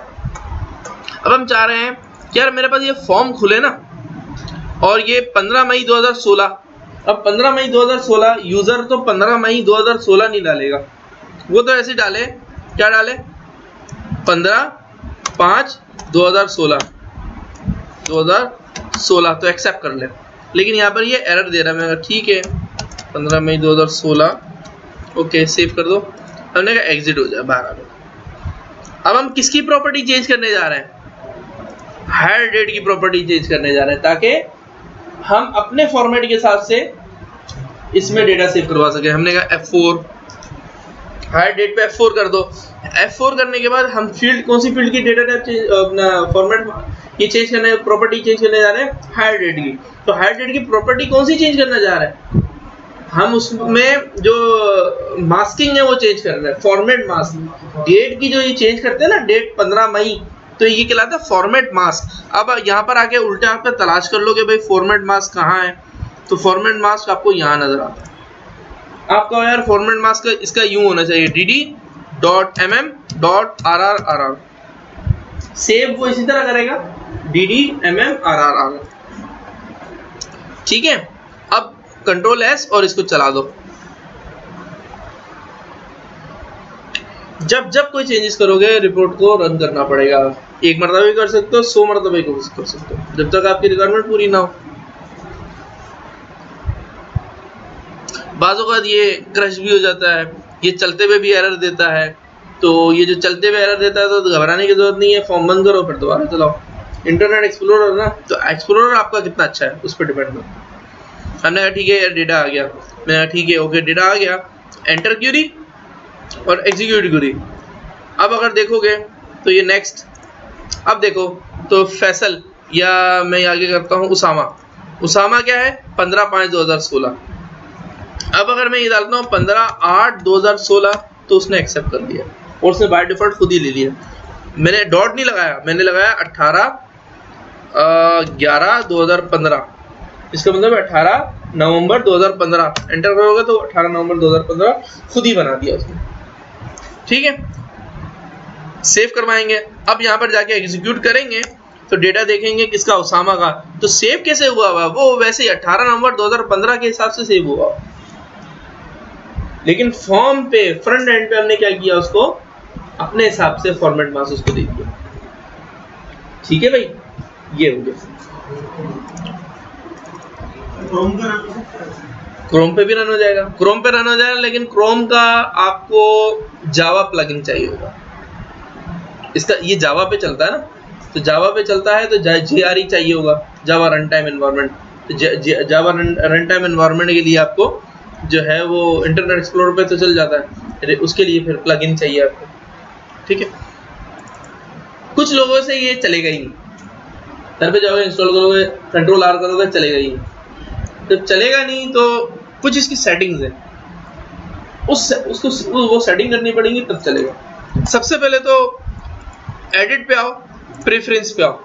अब हम चाह रहे हैं कि यार मेरे पास ये फॉर्म खुले ना, और ये 15 मई 2016, अब 15 मई 2016 यूजर तो 15 मई 2016 नहीं डालेगा, वो तो ऐसे डाले, क्या डाले 15/5/2016 तो एक्सेप्ट कर ले। लेकिन यहाँ पर ये एरर दे रहा है, मैं ठीक है 15 मई 2016 ओके सेव कर दो, हमने कहा एग्जिट हो जाए बाहर आ गया। अब हम किसकी प्रॉपर्टी चेंज करने जा रहे हैं, हायर डेट की प्रॉपर्टी चेंज करने जा रहे हैं ताकि हम अपने फॉर्मेट के हिसाब से इसमें डेटा सेव करवा सके। हमने कहा F4, हायर डेट पे F4 कर दो। F4 करने के बाद हम फील्ड, कौन सी फील्ड की डेटा टाइप अपना फॉर्मेट ये चेंज करने, प्रॉपर्टी चेंज करने जा रहे हैं हायर डेट की। तो हायर डेट की प्रॉपर्टी कौन सी चेंज करना जा रहे हैं, हम उसमें जो मास्किंग है वो चेंज कर रहे हैं, फॉर्मेट मास्क। डेट की जो ये चेंज करते हैं ना, डेट 15 मई, तो ये कहलाता है फॉर्मेट मास्क। अब यहाँ पर आके उल्टा आप तलाश कर लोगे भाई फॉर्मेट मास्क कहाँ है, तो फॉर्मेट मास्क आपको यहाँ नजर आता है। आपका यार फॉर्मेट मास्क का इसका यूं होना चाहिए dd.mm.rrrr। सेव वो इसी तरह करेगा dd.mm.rrrr। ठीक है, अब कंट्रोल S और इसको चला दो। जब जब कोई चेंजेस करोगे रिपोर्ट को रन करना पड़ेगा। एक मरतबा भी कर सकते हो, 100 मरतबा भी कर सकते हो, जब तक आपकी रिक्वायरमेंट पूरी ना हो। बाज़ औक़ात ये क्रश भी हो जाता है, ये चलते हुए भी एरर देता है। तो ये जो चलते हुए एरर देता है तो घबराने की जरूरत नहीं है, फॉर्म बंद करो फिर दोबारा चलाओ। इंटरनेट एक्सप्लोरर ना, तो एक्सप्लोरर आपका कितना अच्छा है उस पर डिपेंड करता है। हमने कहा ठीक है यार डेटा आ गया, मैं ठीक है ओके डेटा आ गया, एंटर क्यूरी और एग्जीक्यूट क्यूरी। अब अगर देखोगे तो ये नेक्स्ट, अब देखो तो फैसल, या मैं आगे करता हूँ उसामा क्या है 15/5/2016। अब अगर मैं ये डालता हूँ 15/8/2016 तो उसने एक्सेप्ट कर लिया और उसने बाय डिफॉल्ट खुद ही ले लिया। मैंने डॉट नहीं लगाया, मैंने लगाया 18/11/2015। इसका मतलब 18 नवंबर 2015। एंटर करोगे तो 18 नवंबर 2015 खुद ही बना दिया उसने। ठीक है, सेव करवाएंगे। अब यहाँ पर जाके एग्जीक्यूट करेंगे तो डेटा देखेंगे किसका, उसामा का। तो सेव कैसे हुआ हुआ, वो वैसे ही 18 नवंबर 2015 के हिसाब से सेव हुआ, लेकिन फॉर्म पे फ्रंट एंड पे हमने क्या किया, उसको अपने हिसाब से फॉर्मेट मास्क उसको दे दिया। ठीक है भाई, ये हो गया। क्रोम पे भी रन हो जाएगा, क्रोम पे रन हो जाएगा, लेकिन क्रोम का आपको जावा प्लगइन चाहिए होगा। इसका ये जावा पे चलता है ना, तो जावा पे चलता है तो JRE चाहिए होगा, जावा रन टाइम एनवायरनमेंट। तो जावा रन टाइम एनवायरनमेंट के लिए आपको जो है वो इंटरनेट एक्सप्लोरर पे तो चल जाता है, उसके लिए फिर प्लगइन चाहिए आपको। ठीक है, कुछ लोगों से ये चलेगा ही नहीं, घर पे जाओगे इंस्टॉल करोगे कंट्रोल R करोगे चलेगा ही नहीं। जब चलेगा नहीं तो कुछ इसकी सेटिंग्स है, उसको वो सेटिंग करनी पड़ेगी तब चलेगा। सबसे पहले तो एडिट पे आओ, प्रेफरेंस पे आओ,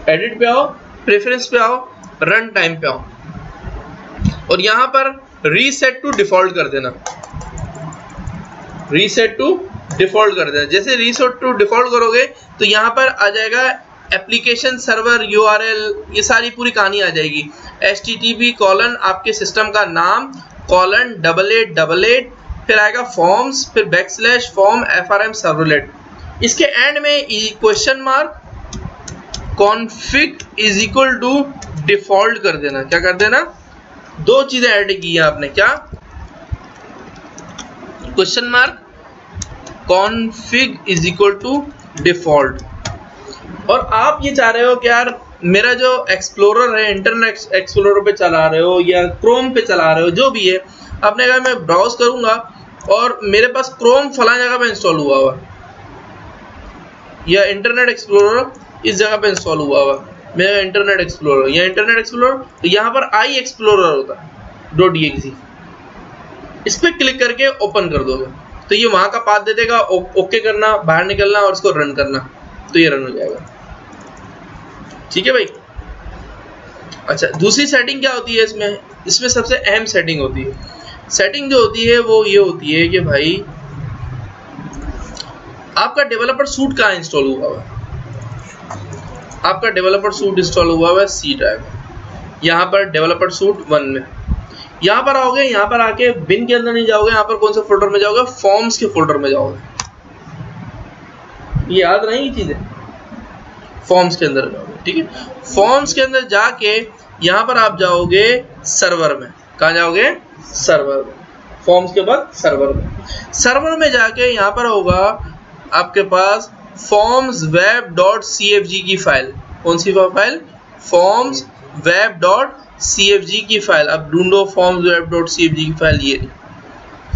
एडिट पे आओ, प्रेफरेंस पे आओ, रन टाइम पे आओ और यहाँ पर रीसेट टू डिफॉल्ट कर देना, रीसेट टू डिफॉल्ट कर देना। जैसे रीसेट टू डिफॉल्ट करोगे तो यहाँ पर आ जाएगा एप्लीकेशन सर्वर URL, ये सारी पूरी कहानी आ जाएगी। http: आपके सिस्टम का नाम :8888, फिर आएगा फॉर्म्स, फिर \form frm servlet। इसके एंड में क्वेश्चन मार्क config = डिफॉल्ट कर देना। क्या कर देना, दो चीजें ऐड की है आपने, क्या क्वेश्चन मार्क config = डिफॉल्ट। और आप ये चाह रहे हो कि यार मेरा जो एक्सप्लोरर है, इंटरनेट एक्सप्लोरर पे चला रहे हो या क्रोम पे चला रहे हो, जो भी है, आपने कहा मैं ब्राउज करूंगा और मेरे पास क्रोम फला जगह पे इंस्टॉल हुआ हुआ या इंटरनेट एक्सप्लोरर इस जगह पे इंस्टॉल हुआ हुआ, मेरा इंटरनेट एक्सप्लोरर या इंटरनेट एक्सप्लोरर, तो यहाँ पर आई एक्सप्लोरर होता है .exe, इस पर क्लिक करके ओपन कर दोगे तो ये वहां का पाथ दे देगा। ओके करना, बाहर निकलना और इसको रन करना, तो ये रन हो जाएगा। ठीक है भाई। अच्छा, दूसरी सेटिंग क्या होती है इसमें सबसे अहम सेटिंग होती है। सेटिंग जो होती है वो ये होती है कि भाई आपका डेवलपर सूट कहाँ इंस्टॉल हुआ हुआ है। आपका डेवलपर सूट इंस्टॉल हुआ हुआ है C ड्राइव, यहाँ पर डेवलपर सूट 1 में। यहाँ पर आओगे, यहाँ पर आके बिन के अंदर नहीं जाओगे, यहाँ पर कौन से फोल्डर में जाओगे, फॉर्म्स के फोल्डर में जाओगे। ये याद रही चीजें, फॉर्म्स के अंदर जाओगे। ठीक है, फॉर्म्स के अंदर जाके यहाँ पर आप जाओगे सर्वर में। कहाँ जाओगे, सर्वर में। फॉर्म्स के बाद सर्वर में, सर्वर में जाके यहाँ पर होगा आपके पास फॉर्म्स वेब डॉट cfg की फाइल। कौन सी file? Forms web dot cfg की फाइल। अब ढूंढो फॉर्म्स वेब डॉट cfg की फाइल। ये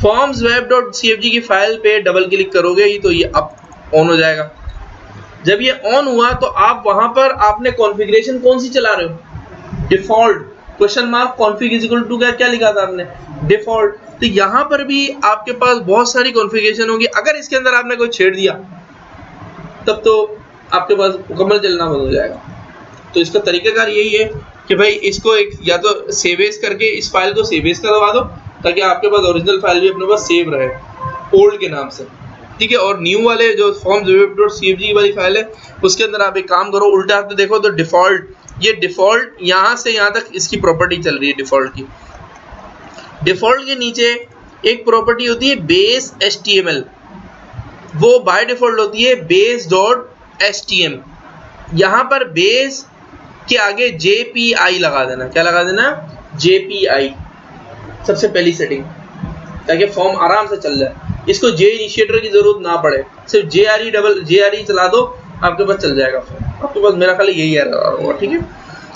फॉर्म्स वेब डॉट cfg की फाइल पे डबल क्लिक करोगे ही तो ये अब ऑन हो जाएगा। जब ये ऑन हुआ तो आप वहां पर आपने कॉन्फ़िगरेशन कौन सी चला रहे हो? Default question mark config is equal to क्या लिखा था आपने? डिफॉल्ट। तो यहाँ पर भी आपके पास बहुत सारी कॉन्फ़िगरेशन होगी। अगर इसके अंदर आपने कोई छेड़ दिया तब तो आपके पास मुकम्मल चलना बंद हो जाएगा। तो इसका तरीकाकार यही है कि भाई इसको एक या तो सेव एज करके इस फाइल को सेव एज करवा दो ताकि आपके पास ओरिजिनल फाइल भी अपने पास सेव रहे ओल्ड के नाम से, ठीक है। और न्यू वाले जो फॉर्म्स वेब डॉट cfg वाली फाइल है उसके अंदर आप एक काम करो, उल्टा हाथ देखो तो डिफॉल्ट, ये डिफॉल्ट यहाँ से यहाँ तक इसकी प्रॉपर्टी चल रही है डिफॉल्ट की। डिफॉल्ट के नीचे एक प्रॉपर्टी होती है बेस html, वो बाय डिफॉल्ट होती है बेस डॉट htm। यहाँ पर बेस के आगे jpi लगा देना। क्या लगा देना? jpi, सबसे पहली सेटिंग, ताकि फॉर्म आराम से चल जाए। इसको जे इनिशिएटर की जरूरत ना पड़े, सिर्फ JRE चला दो, आपके पास चल जाएगा फॉर्म। आपके पास मेरा ख्याल यही एरर होगा, ठीक है।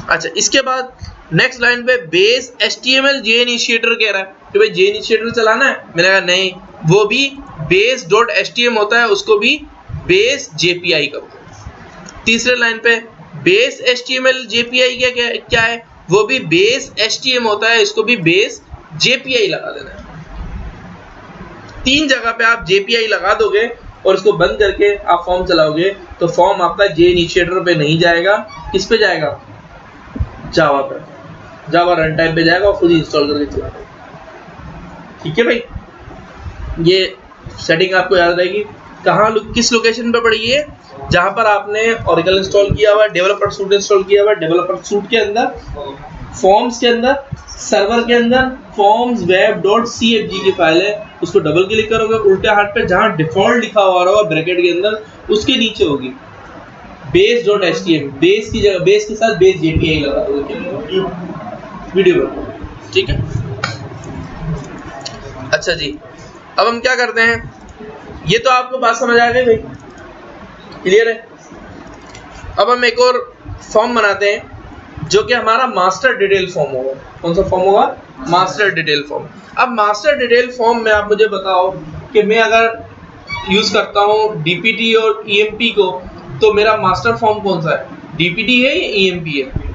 अच्छा, इसके बाद नेक्स्ट लाइन पे बेस HTML जे इनिशिएटर कह रहा है कि भाई जे इनिशिएटर चलाना है। मैंने कहा नहीं, वो भी बेस डॉट htm होता है, उसको भी बेस jpi कर दो। तीसरे लाइन पे बेस HTML jpi क्या है? वो भी बेस htm होता है, इसको भी बेस jpi लगा देना है। तीन जगह पे आप jpi लगा दोगे और इसको बंद करके आप फॉर्म चलाओगे तो फॉर्म आपका जे इनिशिएटर पे नहीं जाएगा। किस पे जाएगा? जावा पे, जावा रन टाइम पे जाएगा और खुद ही इंस्टॉल करके चलाएगा। ठीक है भाई, ये सेटिंग आपको याद रहेगी। कहाँ किस लोकेशन पे पड़ी है? जहां पर आपने ओरेकल इंस्टॉल किया हुआ है, डेवलपर सूट इंस्टॉल किया हुआ है, डेवलपर सूट के अंदर फॉर्म्स के अंदर सर्वर के अंदर फॉर्म्स वेब डॉट cfg की फाइल है, उसको डबल क्लिक करोगे, उल्टे हाथ पे जहां डिफॉल्ट लिखा हुआ होगा ब्रैकेट के अंदर उसके नीचे होगी बेस डॉट htm, बेस की जगह बेस के साथ बेस jpi लगा दोगे वीडियो पर, ठीक है। अच्छा जी, अब हम क्या करते हैं, ये तो आपको बात समझ आ गई भाई, क्लियर है। अब हम एक और फॉर्म बनाते हैं जो कि हमारा मास्टर डिटेल फॉर्म होगा। कौन सा फॉर्म होगा? Master detail form. अब मास्टर डिटेल फॉर्म में आप मुझे बताओ कि मैं अगर यूज करता हूँ डीपीटी और ईएमपी को, तो मेरा मास्टर फॉर्म कौन सा है? डीपीटी है या ईएमपी है?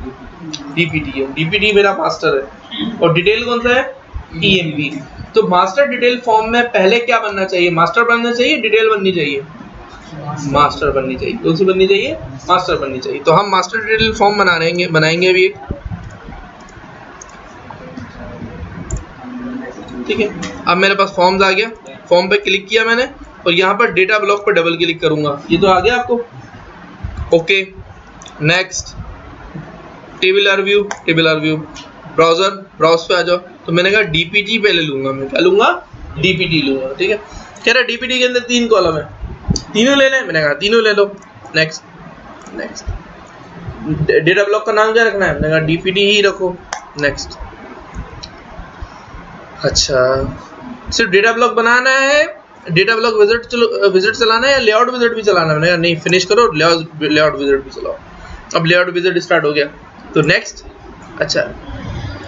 डीपीटी है, डीपीटी मेरा मास्टर है। और डिटेल कौन सा है? ईएमपी। तो मास्टर डिटेल फॉर्म में पहले क्या बनना चाहिए? मास्टर बनना चाहिए, डिटेल बननी चाहिए? मास्टर बननी चाहिए। कौन सी बननी चाहिए? मास्टर बननी चाहिए। तो हम मास्टर डिटेल फॉर्म बनाएंगे अभी एक, ठीक है। अब मेरे पास फॉर्म्स आ गया, फॉर्म पे क्लिक किया मैंने और यहाँ पर डेटा ब्लॉक पर डबल क्लिक करूंगा, ये तो आ गया आपको। Okay, next, tabular view, browse पे आ जाओ। तो मैंने कहा डीपीटी पे ले लूंगा, मैं क्या लूंगा? डीपीटी लूंगा, ठीक है। कह रहा डीपीटी के अंदर 3 कॉलम है, तीनों ले लें? मैंने कहा तीनों ले लो। नेक्स्ट, डेटा ब्लॉक का नाम क्या रखना है? मैंने कहा डीपीटी ही रखो। नेक्स्ट। अच्छा, सिर्फ डेटा ब्लॉक बनाना है, डेटा ब्लॉक विजिट चलाना है या लेआउट विजिट भी चलाना है? मैंने कहा नहीं, फिनिश करो, लेआउट विजिट भी चलाओ। अब लेआउट विजिट स्टार्ट हो गया, तो नेक्स्ट। अच्छा,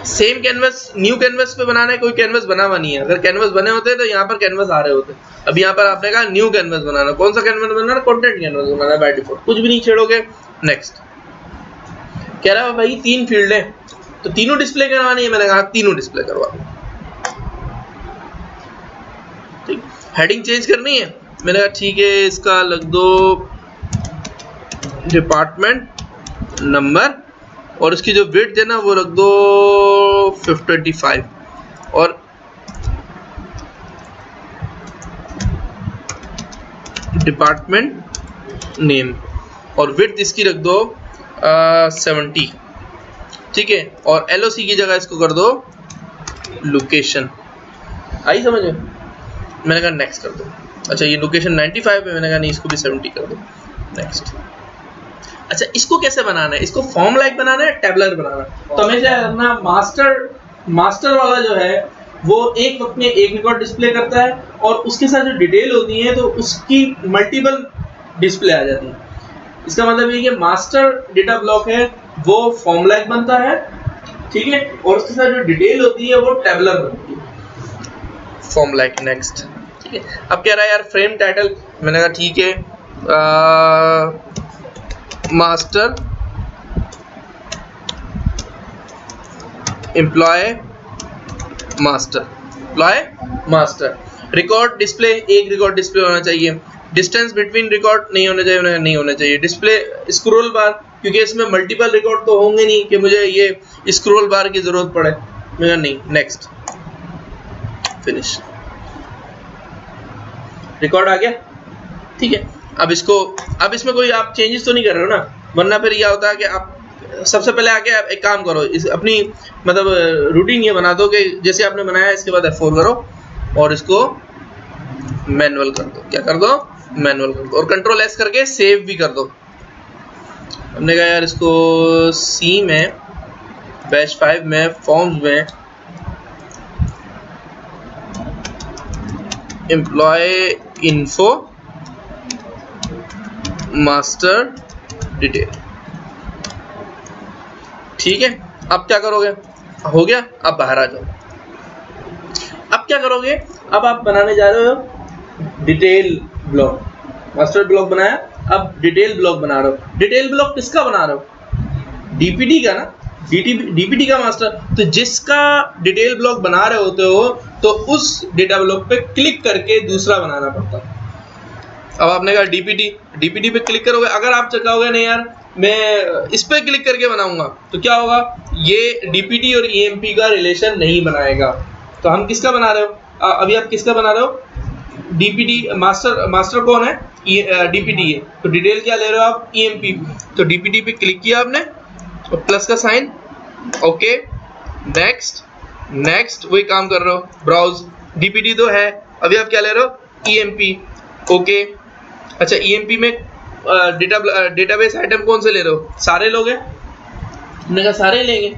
सेम कैनवस न्यू कैनवस पे बनाना है, कोई कैनवस बना हुआ नहीं है। अगर कैनवस बने होते तो यहाँ पर कैनवस आ रहे होते। अब यहाँ पर आपने कहा न्यू कैनवस बनाना, कौन सा canvas banana? Content canvas banana by default, कुछ भी नहीं छेड़ोगे। नेक्स्ट। कह रहा है भाई 3 फील्ड है तो तीनों डिस्प्ले करवानी है। मैंने कहा तीनों डिस्प्ले करवा दो, ठीक। हेडिंग चेंज करनी है, मैंने कहा ठीक है, इसका लग दो डिपार्टमेंट नंबर और इसकी जो विड्थ है ना वो रख दो 525 और डिपार्टमेंट नेम और विड्थ इसकी रख दो 70, ठीक है। और एलओसी की जगह इसको कर दो लोकेशन। आई समझ में? मैंने कहा नेक्स्ट कर दो। अच्छा, ये लोकेशन 95 है, मैंने कहा नहीं, इसको भी 70 कर दो। नेक्स्ट। अच्छा, इसको कैसे बनाना है? इसको फॉर्म लाइक बनाना है, टेबलर बनाना है? तो हमें क्या करना, मास्टर वाला जो है वो एक वक्त में एक रिकॉर्ड डिस्प्ले करता है और उसके साथ जो डिटेल होती है तो उसकी मल्टीपल डिस्प्ले आ जाती है। इसका मतलब ये कि मास्टर डेटा ब्लॉक है वो फॉर्म लाइक बनता है, ठीक है, और उसके साथ जो डिटेल होती है वो टेबलर बनती है, फॉर्म लाइक। नेक्स्ट, ठीक है। अब कह रहा है यार फ्रेम टाइटल, मैंने कहा ठीक है, master employ master record display, एक रिकॉर्ड डिस्प्ले होना चाहिए। डिस्टेंस बिटवीन रिकॉर्ड नहीं होना चाहिए। डिस्प्ले स्क्रॉल बार, क्योंकि इसमें मल्टीपल रिकॉर्ड तो होंगे नहीं कि मुझे ये स्क्रॉल बार की जरूरत पड़े, मेरा नहीं। नेक्स्ट, फिनिश, रिकॉर्ड आ गया, ठीक है। अब इसमें कोई आप चेंजेस तो नहीं कर रहे हो ना, वरना फिर यह होता है कि आप सबसे पहले आके आप एक काम करो, इस अपनी मतलब रूटीन ये बना दो कि जैसे आपने बनाया इसके बाद F4 करो और इसको मैनुअल कर दो। क्या कर दो? मैनुअल कर दो, और कंट्रोल S करके सेव भी कर दो। हमने कहा यार इसको C में बैच 5 में फॉर्म्स में एम्प्लॉय इन्फो मास्टर डिटेल, ठीक है। अब क्या करोगे? हो गया, अब बाहर आ जाओ। अब क्या करोगे? अब आप बनाने जा रहे हो डिटेल ब्लॉक, मास्टर ब्लॉक बनाया, अब डिटेल ब्लॉक बना रहे हो। डिटेल ब्लॉक किसका बना रहे हो? डीपीडी का ना, डीपीडी का मास्टर। तो जिसका डिटेल ब्लॉक बना रहे होते हो तो उस डेटा ब्लॉक पे क्लिक करके दूसरा बनाना पड़ता है। अब आपने कहा डीपीडी पे क्लिक करोगे। अगर आप कहोगे नहीं यार मैं इस पे क्लिक करके बनाऊंगा, तो क्या होगा? ये डीपीडी और ईएमपी का रिलेशन नहीं बनाएगा। तो हम किसका बना रहे हो? अभी आप किसका बना रहे हो? डीपीडी मास्टर कौन है? डीपीडी है, तो डिटेल क्या ले रहे हो आप? ईएमपी। तो डीपीडी पे क्लिक किया आपने और प्लस का साइन, ओके, नेक्स्ट वही काम कर रहे हो, ब्राउज। डीपीडी तो है, अभी आप क्या ले रहे हो? EMP, okay. अच्छा, ईएमपी में डेटाबेस आइटम कौन से ले रहे हो? सारे लोग हैं, हमने कहा सारे लेंगे।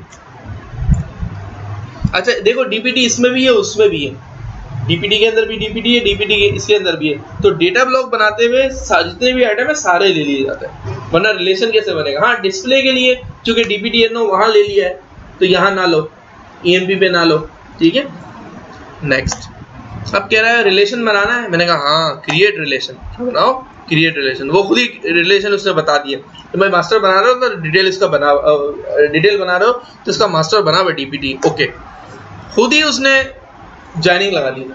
अच्छा देखो, डीपीडी इसमें भी है उसमें भी है, डीपीडी के अंदर भी डीपीडी है, डीपीडी के इसके अंदर भी है। तो डेटा ब्लॉक बनाते हुए जितने भी आइटम है सारे ले लिए जाते हैं, वरना रिलेशन कैसे बनेगा? हाँ, डिस्प्ले के लिए चूंकि डीपीडी एनो वहां ले लिया है तो यहाँ ना लो, ईएमपी पे ना लो, ठीक है। नेक्स्ट, अब कह रहा है रिलेशन बनाना है। मैंने कहा हाँ, क्रिएट रिलेशन बनाओ, क्रिएट रिलेशन। वो खुद ही रिलेशन उसने बता दिया। तो मैं मास्टर बना रहा हूँ तो डिटेल इसका बना, डिटेल बना रहा हूँ तो इसका मास्टर बना हुआ डीपीडी, ओके। खुद ही उसने जॉइनिंग लगा दी,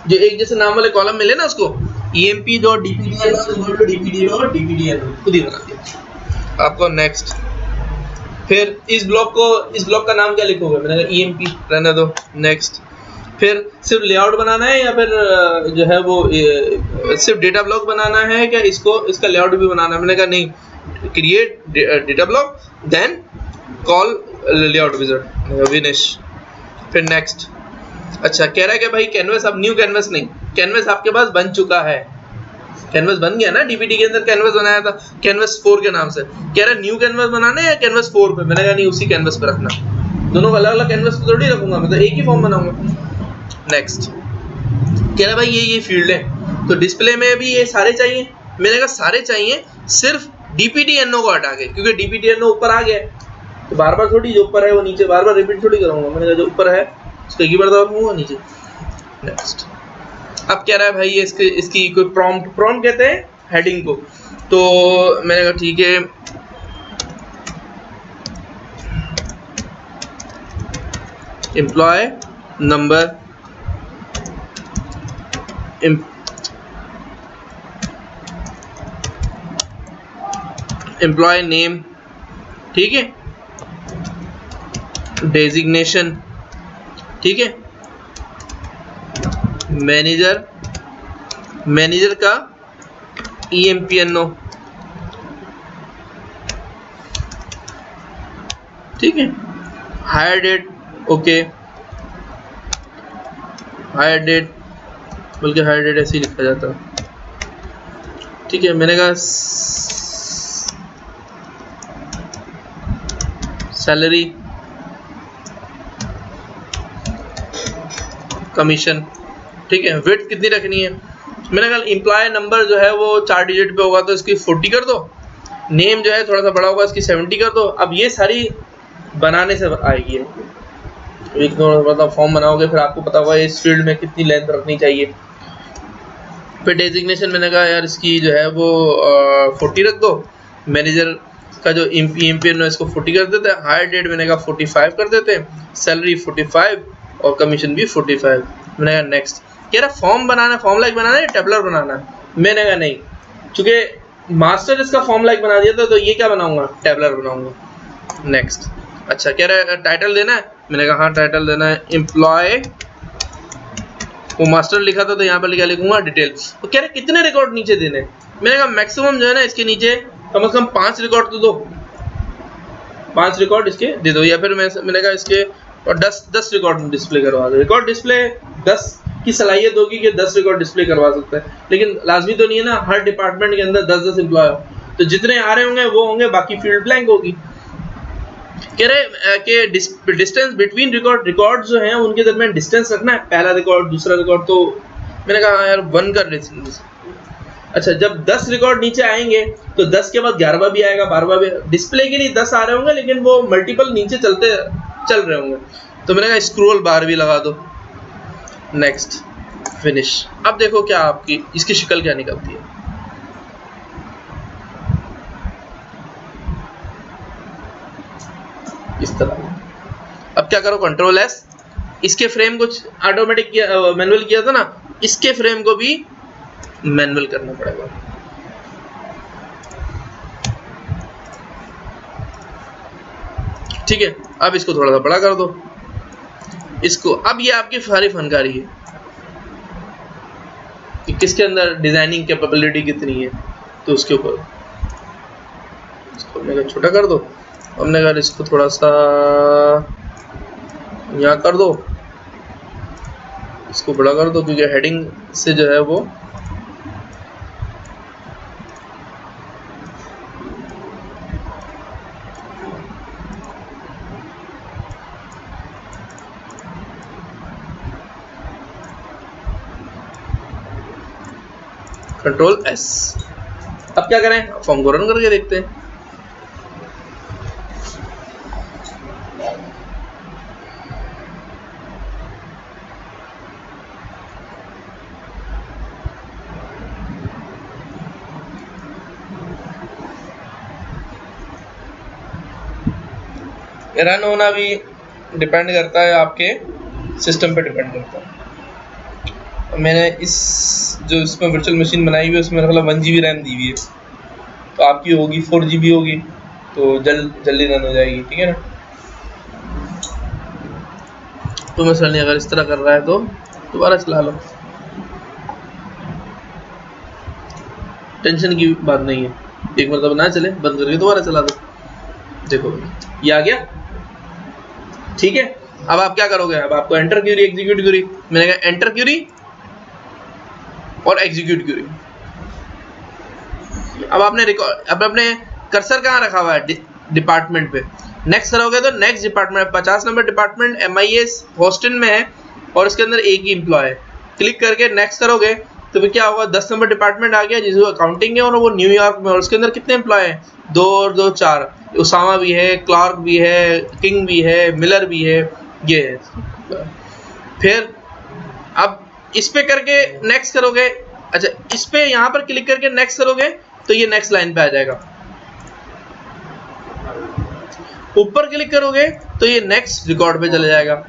जो एक जैसे नाम वाले कॉलम मिले ना उसको, EMP dot DPD dot DPD खुद ही बना दिया आपको। नेक्स्ट, फिर इस ब्लॉक का नाम क्या लिखोगे? मैंने कहा ईएमपी रहने दो। नेक्स्ट, फिर सिर्फ लेआउट बनाना है या फिर जो है वो सिर्फ डेटा ब्लॉक बनाना है क्या? इसका लेआउट भी बनाना है? मैंने कहा नहीं, create data block then call layout wizard, finish. फिर नेक्स्ट। अच्छा, कह रहा है कि भाई कैनवस, अब न्यू कैनवस नहीं, कैनवस आपके पास बन चुका है, कैनवस बन गया ना, डीपीडी के अंदर कैनवस बनाया था कैनवस 4 के नाम से। कह रहा है न्यू कैनवस बनाना है या कैनवस 4 पे? मैंने कहा नहीं, उसी कैनवस पे रखना, दोनों अलग अलग कैनवस पे थोड़ी रखूंगा, मतलब एक ही फॉर्म बनाऊंगा। नेक्स्ट, कह रहा है भाई ये फील्ड है, तो डिस्प्ले में भी ये सारे चाहिए। मैंने कहा सारे चाहिए, सिर्फ डीपीडी एनो को हटा के, क्योंकि डीपीडी एनो ऊपर आ गया तो बार बार थोड़ी जो ऊपर है वो नीचे बार बार रिपीट थोड़ी करूंगा। मैंने कहा जो ऊपर है उसको एक ही बार दबाऊंगा नीचे। नेक्स्ट, अब कह रहा है भाई इसकी कोई प्रॉम्प्ट कहते हैं हेडिंग को, तो मैंने कहा ठीक है, एम्प्लॉय नंबर, एम्प्लॉय नेम, ठीक है, डेजिग्नेशन, ठीक है, मैनेजर का EMPNO, ठीक है, hire date, okay, hire date, बल्कि हायर डेट ऐसे ही लिखा जाता है, ठीक है। मैंने कहा सैलरी, कमीशन, ठीक है। विड्थ कितनी रखनी है? मैंने कहा एम्प्लॉय नंबर जो है वो 4 डिजिट पे होगा तो इसकी 40 कर दो, नेम जो है थोड़ा सा बड़ा होगा इसकी 70 कर दो। अब ये सारी बनाने से आएगी, एक मतलब फॉर्म बनाओगे फिर आपको पता होगा इस फील्ड में कितनी लेंथ रखनी चाहिए। फिर डेजिग्नेशन मैंने कहा यार इसकी जो है वो 40 रख दो, मैनेजर का जो EMPN है इसको 40 कर देते हैं, हायर डेट मैंने कहा 45 कर देते हैं, सैलरी 45 और कमीशन भी 45। मैंने कहा नेक्स्ट। कह रहा फॉर्म बनाना, फॉर्म लाइक बनाना है या टेबलर बनाना है? मैंने कहा नहीं, चूंकि मास्टर इसका फॉर्म लाइक बना दिया था तो ये क्या बनाऊंगा, टेबलर बनाऊंगा। नेक्स्ट। अच्छा कह रहा है टाइटल देना है, मैंने कहा हाँ टाइटल देना है एम्प्लॉय, वो मास्टर लिखा था तो यहाँ पर लिखूंगा डिटेल। तो कह रहे कितने रिकॉर्ड नीचे देने, मैंने कहा मैक्सिमम जो है ना इसके नीचे कम से कम 5 रिकॉर्ड तो दो, 5 रिकॉर्ड इसके दे दो, या फिर मैंने कहा इसके और 10 रिकॉर्ड डिस्प्ले करवा दो। रिकॉर्ड डिस्प्ले 10 की सलाहियत होगी कि 10 रिकॉर्ड डिस्प्ले करवा सकता है, लेकिन लाजमी तो नहीं है ना हर डिपार्टमेंट के अंदर 10-10 एम्प्लॉय हो, तो जितने आ रहे होंगे वो होंगे, बाकी फील्ड ब्लैंक होगी। कह रहे कि डिस्टेंस बिटवीन रिकॉर्ड जो हैं उनके दरमियान डिस्टेंस रखना है, पहला रिकॉर्ड दूसरा रिकॉर्ड, तो मैंने कहा यार 1 कर डिस्टेंस। अच्छा जब 10 रिकॉर्ड नीचे आएंगे तो 10 के बाद 11वां भी आएगा, 12वां भी, डिस्प्ले के लिए 10 आ रहे होंगे लेकिन वो मल्टीपल नीचे चल रहे होंगे, तो मैंने कहा स्क्रॉल बार भी लगा दो। Next, finish. अब देखो क्या आपकी इसकी शक्ल क्या निकलती है। इस तरह। अब क्या करो, कंट्रोल S, इसके फ्रेम कुछ ऑटोमेटिक किया, मैनुअल किया था ना, इसके फ्रेम को भी मैनुअल करना पड़ेगा। ठीक है, अब इसको थोड़ा सा बड़ा कर दो इसको। अब ये आपकी सारी फनकारी है कि किसके अंदर डिजाइनिंग कैपेबिलिटी कितनी है, तो उसके ऊपर इसको हमने कहा छोटा कर दो, हमने कहा इसको थोड़ा सा यहाँ कर दो, इसको बड़ा कर दो, क्योंकि हेडिंग से जो है वो कंट्रोल S। अब क्या करें, फॉर्म को रन करके देखते हैं। रन होना भी डिपेंड करता है, आपके सिस्टम पे डिपेंड करता है। मैंने इस जो इसमें वर्चुअल मशीन बनाई हुई है उसमें मतलब 1 GB रैम दी हुई है, तो आपकी होगी 4 GB होगी, तो जल्दी रन हो जाएगी। ठीक है ना, तो मसला नहीं, अगर इस तरह कर रहा है तो दोबारा चला लो, टेंशन की बात नहीं है, एक मरतबा ना चले बंद करके दोबारा चला दो। देखो ये आ गया। ठीक है, अब आप क्या करोगे, अब आपको एंटर क्यूरी एग्जीक्यूट क्यूरी, मैंने कहा एंटर क्यूरी और एग्जीक्यूट क्यूरी। अब आपने अपने कर्सर कहाँ रखा हुआ है, डिपार्टमेंट पे। नेक्स्ट करोगे तो next department 50 number department MIS होस्टिन में है और इसके अंदर एक ही एम्प्लॉय है। क्लिक करके नेक्स्ट करोगे तो फिर क्या होगा, 10 नंबर डिपार्टमेंट आ गया जिसको अकाउंटिंग है और वो न्यूयॉर्क में, और उसके अंदर कितने एम्प्लॉय हैं, 2 और 2 4, उसामा भी है, क्लार्क भी है, किंग भी है, मिलर भी है, ये है। फिर अब इस पे करके नेक्स्ट करोगे, अच्छा इस पे यहाँ पर क्लिक करके नेक्स्ट करोगे तो ये नेक्स्ट लाइन पे आ जाएगा। ऊपर क्लिक करोगे तो ये नेक्स्ट रिकॉर्ड पे चले जाएगा।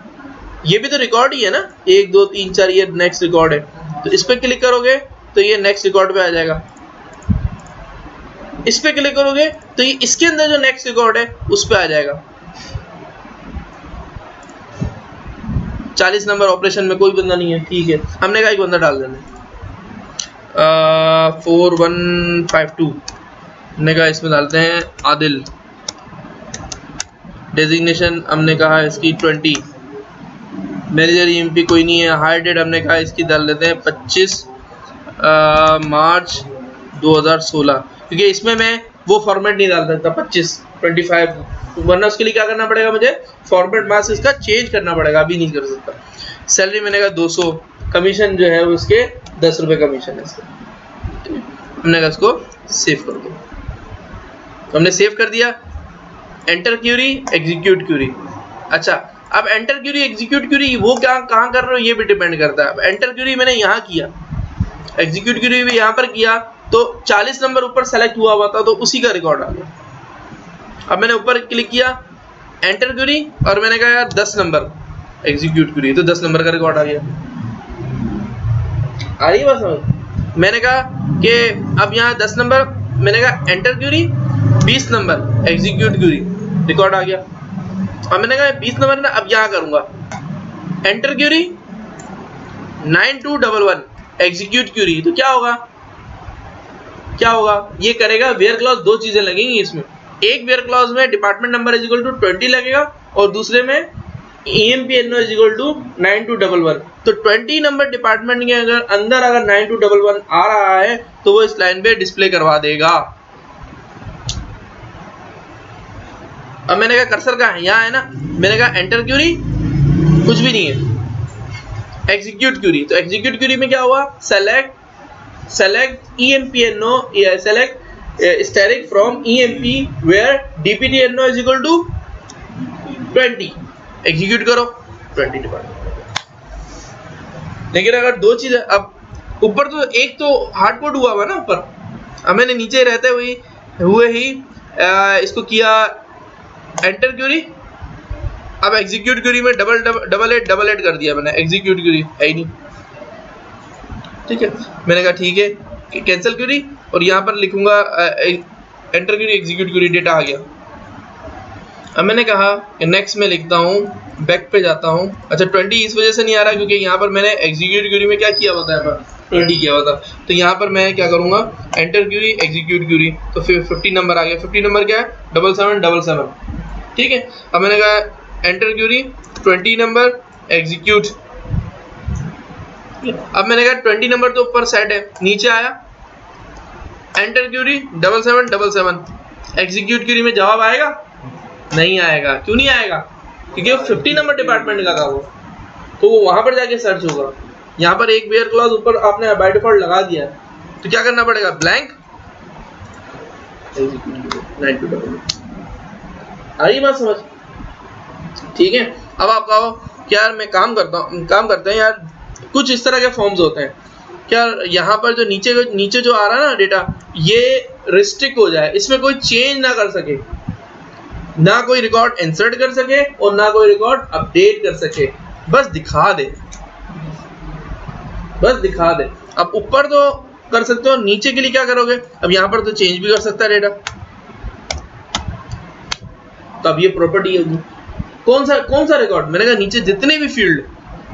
ये भी तो रिकॉर्ड ही है ना, 1 2 3 4, ये नेक्स्ट रिकॉर्ड है, तो इस पे क्लिक करोगे तो ये नेक्स्ट रिकॉर्ड पे आ जाएगा। इस पे क्लिक करोगे तो ये इसके अंदर जो नेक्स्ट रिकॉर्ड है उस पे आ जाएगा। 40 नंबर ऑपरेशन में कोई बंदा नहीं है, ठीक है, हमने कहा एक बंदा डाल देना, 4152 हमने कहा इसमें डालते हैं आदिल। डेजिग्नेशन हमने कहा इसकी 20, मैनेजर EMP कोई नहीं है। हायर डेट हमने कहा इसकी डाल देते हैं 25 मार्च 2016, क्योंकि इसमें मैं वो फॉर्मेट नहीं डाल सकता 25 वरना उसके लिए क्या करना पड़ेगा, मुझे फॉर्मेट मार्क्स इसका चेंज करना पड़ेगा, अभी नहीं कर सकता। सैलरी मैंने कहा 200, कमीशन जो है उसके 10 रुपए कमीशन है इसका। हमने कहा इसको सेव कर दो, तो हमने सेव कर दिया। Enter query, execute query. अच्छा, अब एंटर क्यूरी एग्जीक्यूट क्यूरी वो क्या कहाँ कर रहे हो ये भी डिपेंड करता है। अब एंटर क्यूरी मैंने यहाँ किया, एग्जीक्यूट क्यूरी भी यहाँ पर किया, तो 40 नंबर ऊपर सेलेक्ट हुआ था तो उसी का रिकॉर्ड आ गया। अब मैंने ऊपर क्लिक किया एंटर क्यूरी और मैंने कहा यार 10 नंबर एग्जीक्यूट क्यूरी, तो 10 नंबर का रिकॉर्ड आ गया। आ रही है बात समझ? मैंने कहा कि अब यहाँ 10 नंबर, मैंने कहा enter query 20 number execute query, record आ गया। अब मैंने कहा 20 नंबर ना, अब यहाँ करूंगा एंटर क्यूरी 9211 एग्जीक्यूट क्यूरी, तो क्या होगा, क्या होगा ये करेगा वेयर क्लॉज। दो चीजें लगेंगी इसमें, एक वेयर क्लॉज में department number is equal to 20 लगेगा और दूसरे में EMPNO इज इक्वल टू 9211। तो 20 नंबर डिपार्टमेंट के अंदर अगर 9211 आ रहा है तो वो इस लाइन पे डिस्प्ले करवा देगा। अब मैंने कहा कर्सर कहाँ है, यहाँ है ना, मैंने कहा एंटर क्यूरी, कुछ भी नहीं है, एग्जीक्यूट क्यूरी। तो एग्जीक्यूट क्यूरी में क्या हुआ, select EMPNO, select static from EMP where DPTNO is equal to 20, execute करो 20 डिपार्टमेंट। लेकिन अगर दो चीजें, अब ऊपर तो एक तो हार्ड कोड हुआ हुआ ना ऊपर, अब मैंने नीचे रहते हुए ही इसको किया एंटर क्यूरी, अब एग्जीक्यूट क्यूरी में डबल एट कर दिया मैंने, एग्जीक्यूट क्यूरी है ही नहीं। ठीक है, मैंने कहा ठीक है कैंसिल क्यूरी और यहाँ पर लिखूंगा enter query execute query, data आ गया। अब मैंने कहा कि नेक्स्ट में लिखता हूँ, बैक पे जाता हूँ। अच्छा 20 इस वजह से नहीं आ रहा क्योंकि यहाँ पर मैंने एग्जीक्यूट क्यूरी में क्या किया होता है, यहाँ पर 20 किया हुआ था। तो यहाँ पर मैं क्या करूँगा एंटर क्यूरी एग्जीक्यूट क्यूरी, तो फिर 50 नंबर आ गया। 50 नंबर क्या है 7777। ठीक है, अब मैंने कहा एंटर क्यूरी 20 नंबर एग्जीक्यूट। अब मैंने कहा 20 नंबर तो ऊपर सेट है, नीचे आया एंटर क्यूरी 7777 एग्जीक्यूट क्यूरी में जवाब आएगा, नहीं आएगा। क्यों नहीं आएगा, क्योंकि वो 50 नंबर डिपार्टमेंट का था वो, तो वो वहां पर जाके सर्च होगा। यहाँ पर एक वेयर क्लॉज ऊपर आपने बाय डिफॉल्ट लगा दिया है, तो क्या करना पड़ेगा, ब्लैंक आई बात समझ? ठीक है, अब आप कहो क्या यार मैं काम करते हैं यार, कुछ इस तरह के फॉर्म्स होते हैं क्या, यहाँ पर जो नीचे जो आ रहा है ना डेटा, ये रिस्ट्रिक्ट हो जाए, इसमें कोई चेंज ना कर सके, ना कोई रिकॉर्ड इंसर्ट कर सके और ना कोई रिकॉर्ड अपडेट कर सके, बस दिखा दे, बस दिखा दे। अब ऊपर तो कर सकते हो, नीचे के लिए क्या करोगे, अब यहाँ पर तो चेंज भी कर सकता है डेटा, तो अब ये प्रॉपर्टी होगी। कौन सा रिकॉर्ड, मैंने कहा नीचे जितने भी फील्ड,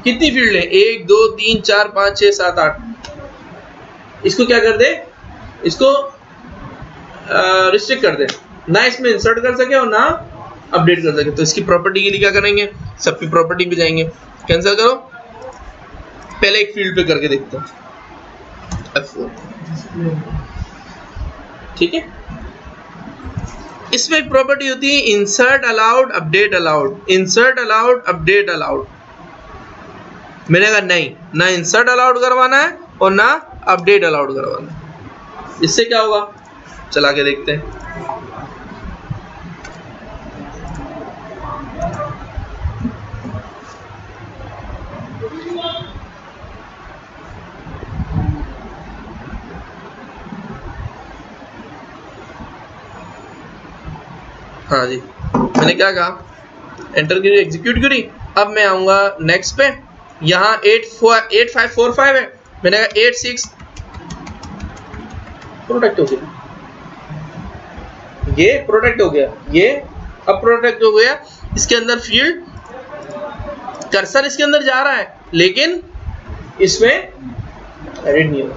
कितनी फील्ड है 1 2 3 4 5 6 7 8, इसको क्या कर दे, इसको रिस्ट्रिक्ट कर दे, ना इसमें इंसर्ट कर सके और ना अपडेट कर सके। तो इसकी प्रॉपर्टी के लिए क्या करेंगे, सबकी प्रॉपर्टी पे जाएंगे, कैंसिल करो, पहले एक फील्ड पे करके देखते हैं F4। ठीक है, इसमें एक प्रॉपर्टी होती है insert allowed update allowed, insert allowed update allowed. मैंने कहा नहीं, ना इंसर्ट अलाउड करवाना है और ना अपडेट अलाउड करवाना है। इससे क्या होगा, चला के देखते हैं। हाँ जी, मैंने क्या कहा एंटर क्यूरी एग्जीक्यूट क्यूरी। अब मैं आऊंगा नेक्स्ट पे, यहाँ 8545 है, मैंने कहा 86 प्रोटेक्ट हो गया, ये प्रोटेक्ट हो गया, ये अब प्रोटेक्ट हो गया। इसके अंदर फील्ड कर्सर इसके अंदर जा रहा है लेकिन इसमें एडिट नहीं होगा।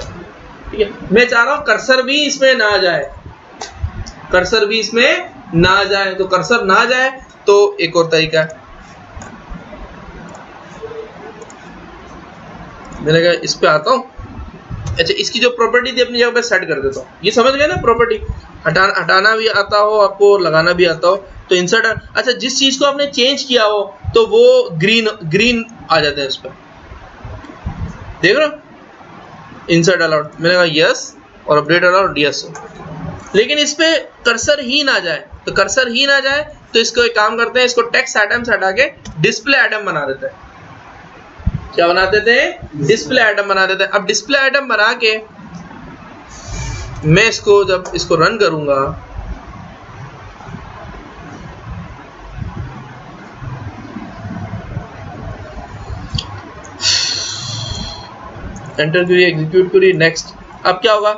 ठीक है, मैं चाह रहा हूं कर्सर भी इसमें ना जाए, कर्सर भी इसमें ना जाए, तो कर्सर ना जाए तो एक और तरीका है, मैंने कहा इस पे आता हूं। अच्छा, इसकी जो प्रॉपर्टी थी अपनी जगह पे सेट कर देता हूँ, ये समझ गए ना, प्रॉपर्टी हटाना भी आता हो आपको, लगाना भी आता हो, तो इंसर्ट। अच्छा, जिस चीज को आपने चेंज किया हो तो वो ग्रीन आ जाता है इस पर, देख रहे हो, इंसर्ट अलाउड, मैंने कहा यस और अपडेट अलाउड यस, लेकिन इस पे कर्सर ही ना जाए। तो कर्सर ही ना जाए तो इसको एक काम करते हैं, इसको टेक्स्ट आइटम से हटा के डिस्प्ले आइटम बना देते हैं। क्या बना देते हैं? डिस्प्ले आइटम बना देते हैं। अब डिस्प्ले आइटम बना के मैं इसको जब इसको रन करूंगा, enter query, execute query, next. अब क्या होगा?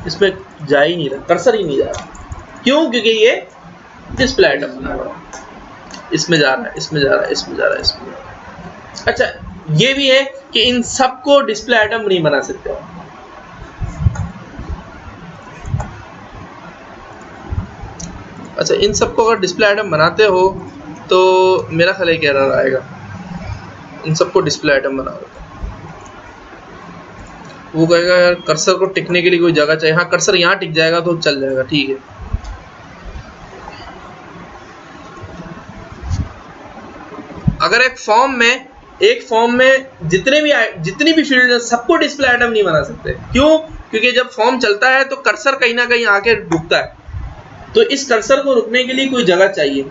इसमें जा ही नहीं रहा, कर्सर ही नहीं जा रहा। क्यों? क्योंकि ये डिस्प्ले आइटम बना हुआ है। इसमें जा रहा है, इसमें जा रहा है, इसमें जा रहा है, इसमें जा रहा है। अच्छा, ये भी है कि इन सबको डिस्प्ले आइटम नहीं बना सकते। अच्छा, इन सबको अगर डिस्प्ले आइटम बनाते हो तो मेरा ख्याल एक एरर आएगा। इन सबको डिस्प्ले आइटम बना दो, वो कहेगा यार कर्सर को टिकने के लिए कोई जगह चाहिए। हाँ, कर्सर यहाँ टिक जाएगा तो चल जाएगा, ठीक है। अगर एक फॉर्म में जितनी भी फील्ड है सबको डिस्प्ले आइटम नहीं बना सकते। क्यों? क्योंकि जब फॉर्म चलता है तो कर्सर कहीं ना कहीं आके रुकता है, तो इस कर्सर को रुकने के लिए कोई जगह चाहिए।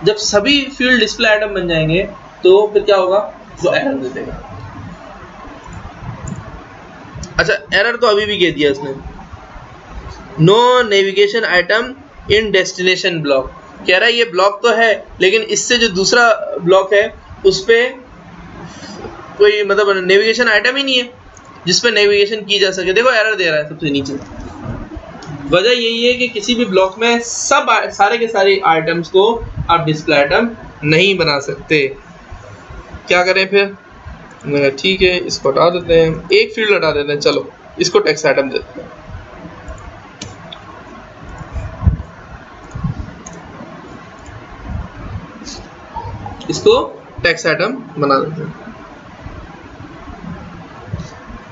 जब सभी फील्ड डिस्प्ले आइटम बन जाएंगे तो फिर क्या होगा? वो एरर दे देगा। अच्छा, एरर तो अभी भी कह दिया इसने, no navigation item in destination block. कह रहा है ये ब्लॉक तो है, लेकिन इससे जो दूसरा ब्लॉक है उस पे कोई मतलब नेविगेशन आइटम ही नहीं है जिसपे नेविगेशन की जा सके। देखो एरर दे रहा है सबसे नीचे। वजह यही है कि किसी भी ब्लॉक में सारे के सारे आइटम्स को आप डिस्प्ले आइटम नहीं बना सकते। क्या करें फिर? ठीक है, इसको हटा देते हैं, एक फील्ड हटा देते हैं। चलो इसको टेक्स्ट आइटम देते हैं। इसको टेक्स्ट आइटम बना देते हैं,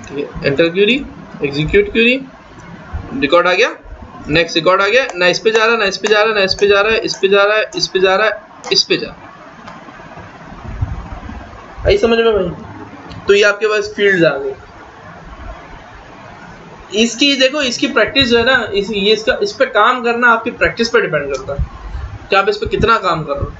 ठीक है। Enter query, execute query, record आ गया, नेक्स्ट रिकॉर्ड आ गया। ना इस पे जा रहा, ना इस पे जा रहा, ना इस पे जा रहा है, इस पे जा रहा है, इस पे जा रहा है, इस पे जा रहा है। आई समझ में भाई? तो ये आपके पास फील्ड्स आ गए। इसकी देखो, इसकी प्रैक्टिस जो है ना, इस पे काम करना आपकी प्रैक्टिस पे डिपेंड करता है कि आप इस पे कितना काम कर रहे हो।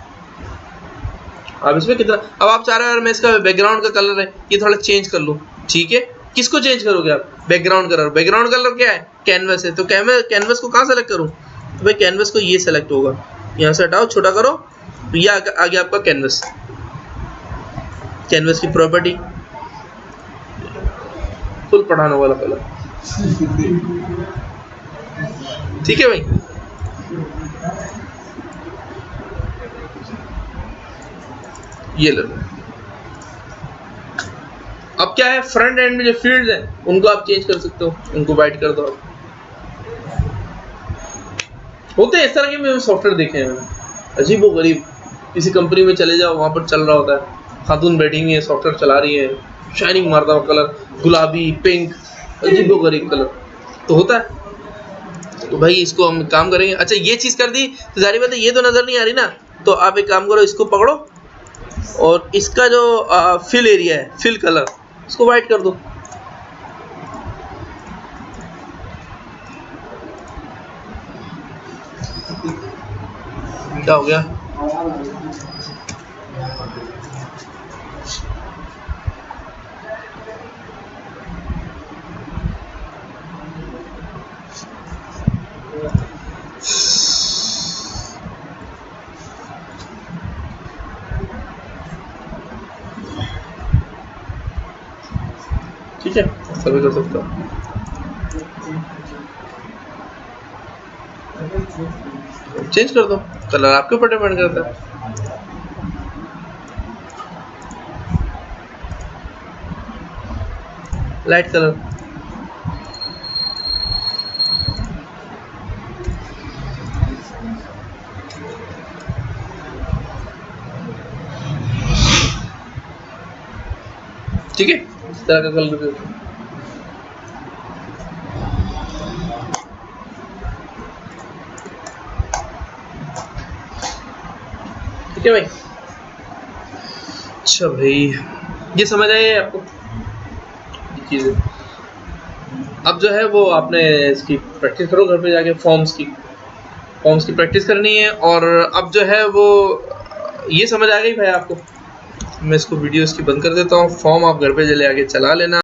आप इसमें कितना, अब आप चाह रहे हो यार मैं इसका बैकग्राउंड का कलर है ये थोड़ा चेंज कर लूँ, ठीक है। किसको चेंज करोगे आप? Background colour. बैकग्राउंड कलर क्या है? कैनवस है। तो कैनवस को कहाँ सेलेक्ट करूँ? तो भाई कैनवस को ये सेलेक्ट होगा, यहाँ से हटाओ, छोटा करो, तो ये आ गया आपका कैनवस। कैनवस की प्रॉपर्टी फुल पढ़ाने वाला कलर, ठीक है भाई। ये लो। अब क्या है, फ्रंट एंड में जो फील्ड्स हैं उनको आप चेंज कर सकते हो, उनको वाइट कर दो। होते हैं इस तरह के मैंने सॉफ्टवेयर देखे हैं, अजीब व गरीब। किसी कंपनी में चले जाओ, वहां पर चल रहा होता है, खातून बैठी हुई है, सॉफ्टवेयर चला रही है, शाइनिंग मारता हुआ कलर, गुलाबी, पिंक, अजीब व गरीब कलर तो होता है। तो भाई इसको हम काम करेंगे। अच्छा, ये चीज कर दी तो जारी बात है ये तो नजर नहीं आ रही ना, तो आप एक काम करो, इसको पकड़ो और इसका जो फिल एरिया है, फिल कलर, इसको वाइट कर दो। क्या हो गया? ठीक है, ऐसा भी कर सकता हूँ। चेंज कर दो, कलर आपके ऊपर डिपेंड करता है। लाइट कलर, ठीक है, इस तरह का कलर भी। ठीक है भाई, अच्छा भाई, ये समझ आई आपको ये चीज़ें। अब जो है वो आपने इसकी प्रैक्टिस करो घर पे जाके, फॉर्म्स की प्रैक्टिस करनी है। और अब जो है वो ये समझ आ गई भाई आपको। मैं इसको वीडियो इसकी बंद कर देता हूँ। फॉर्म आप घर पे ले आके चला लेना।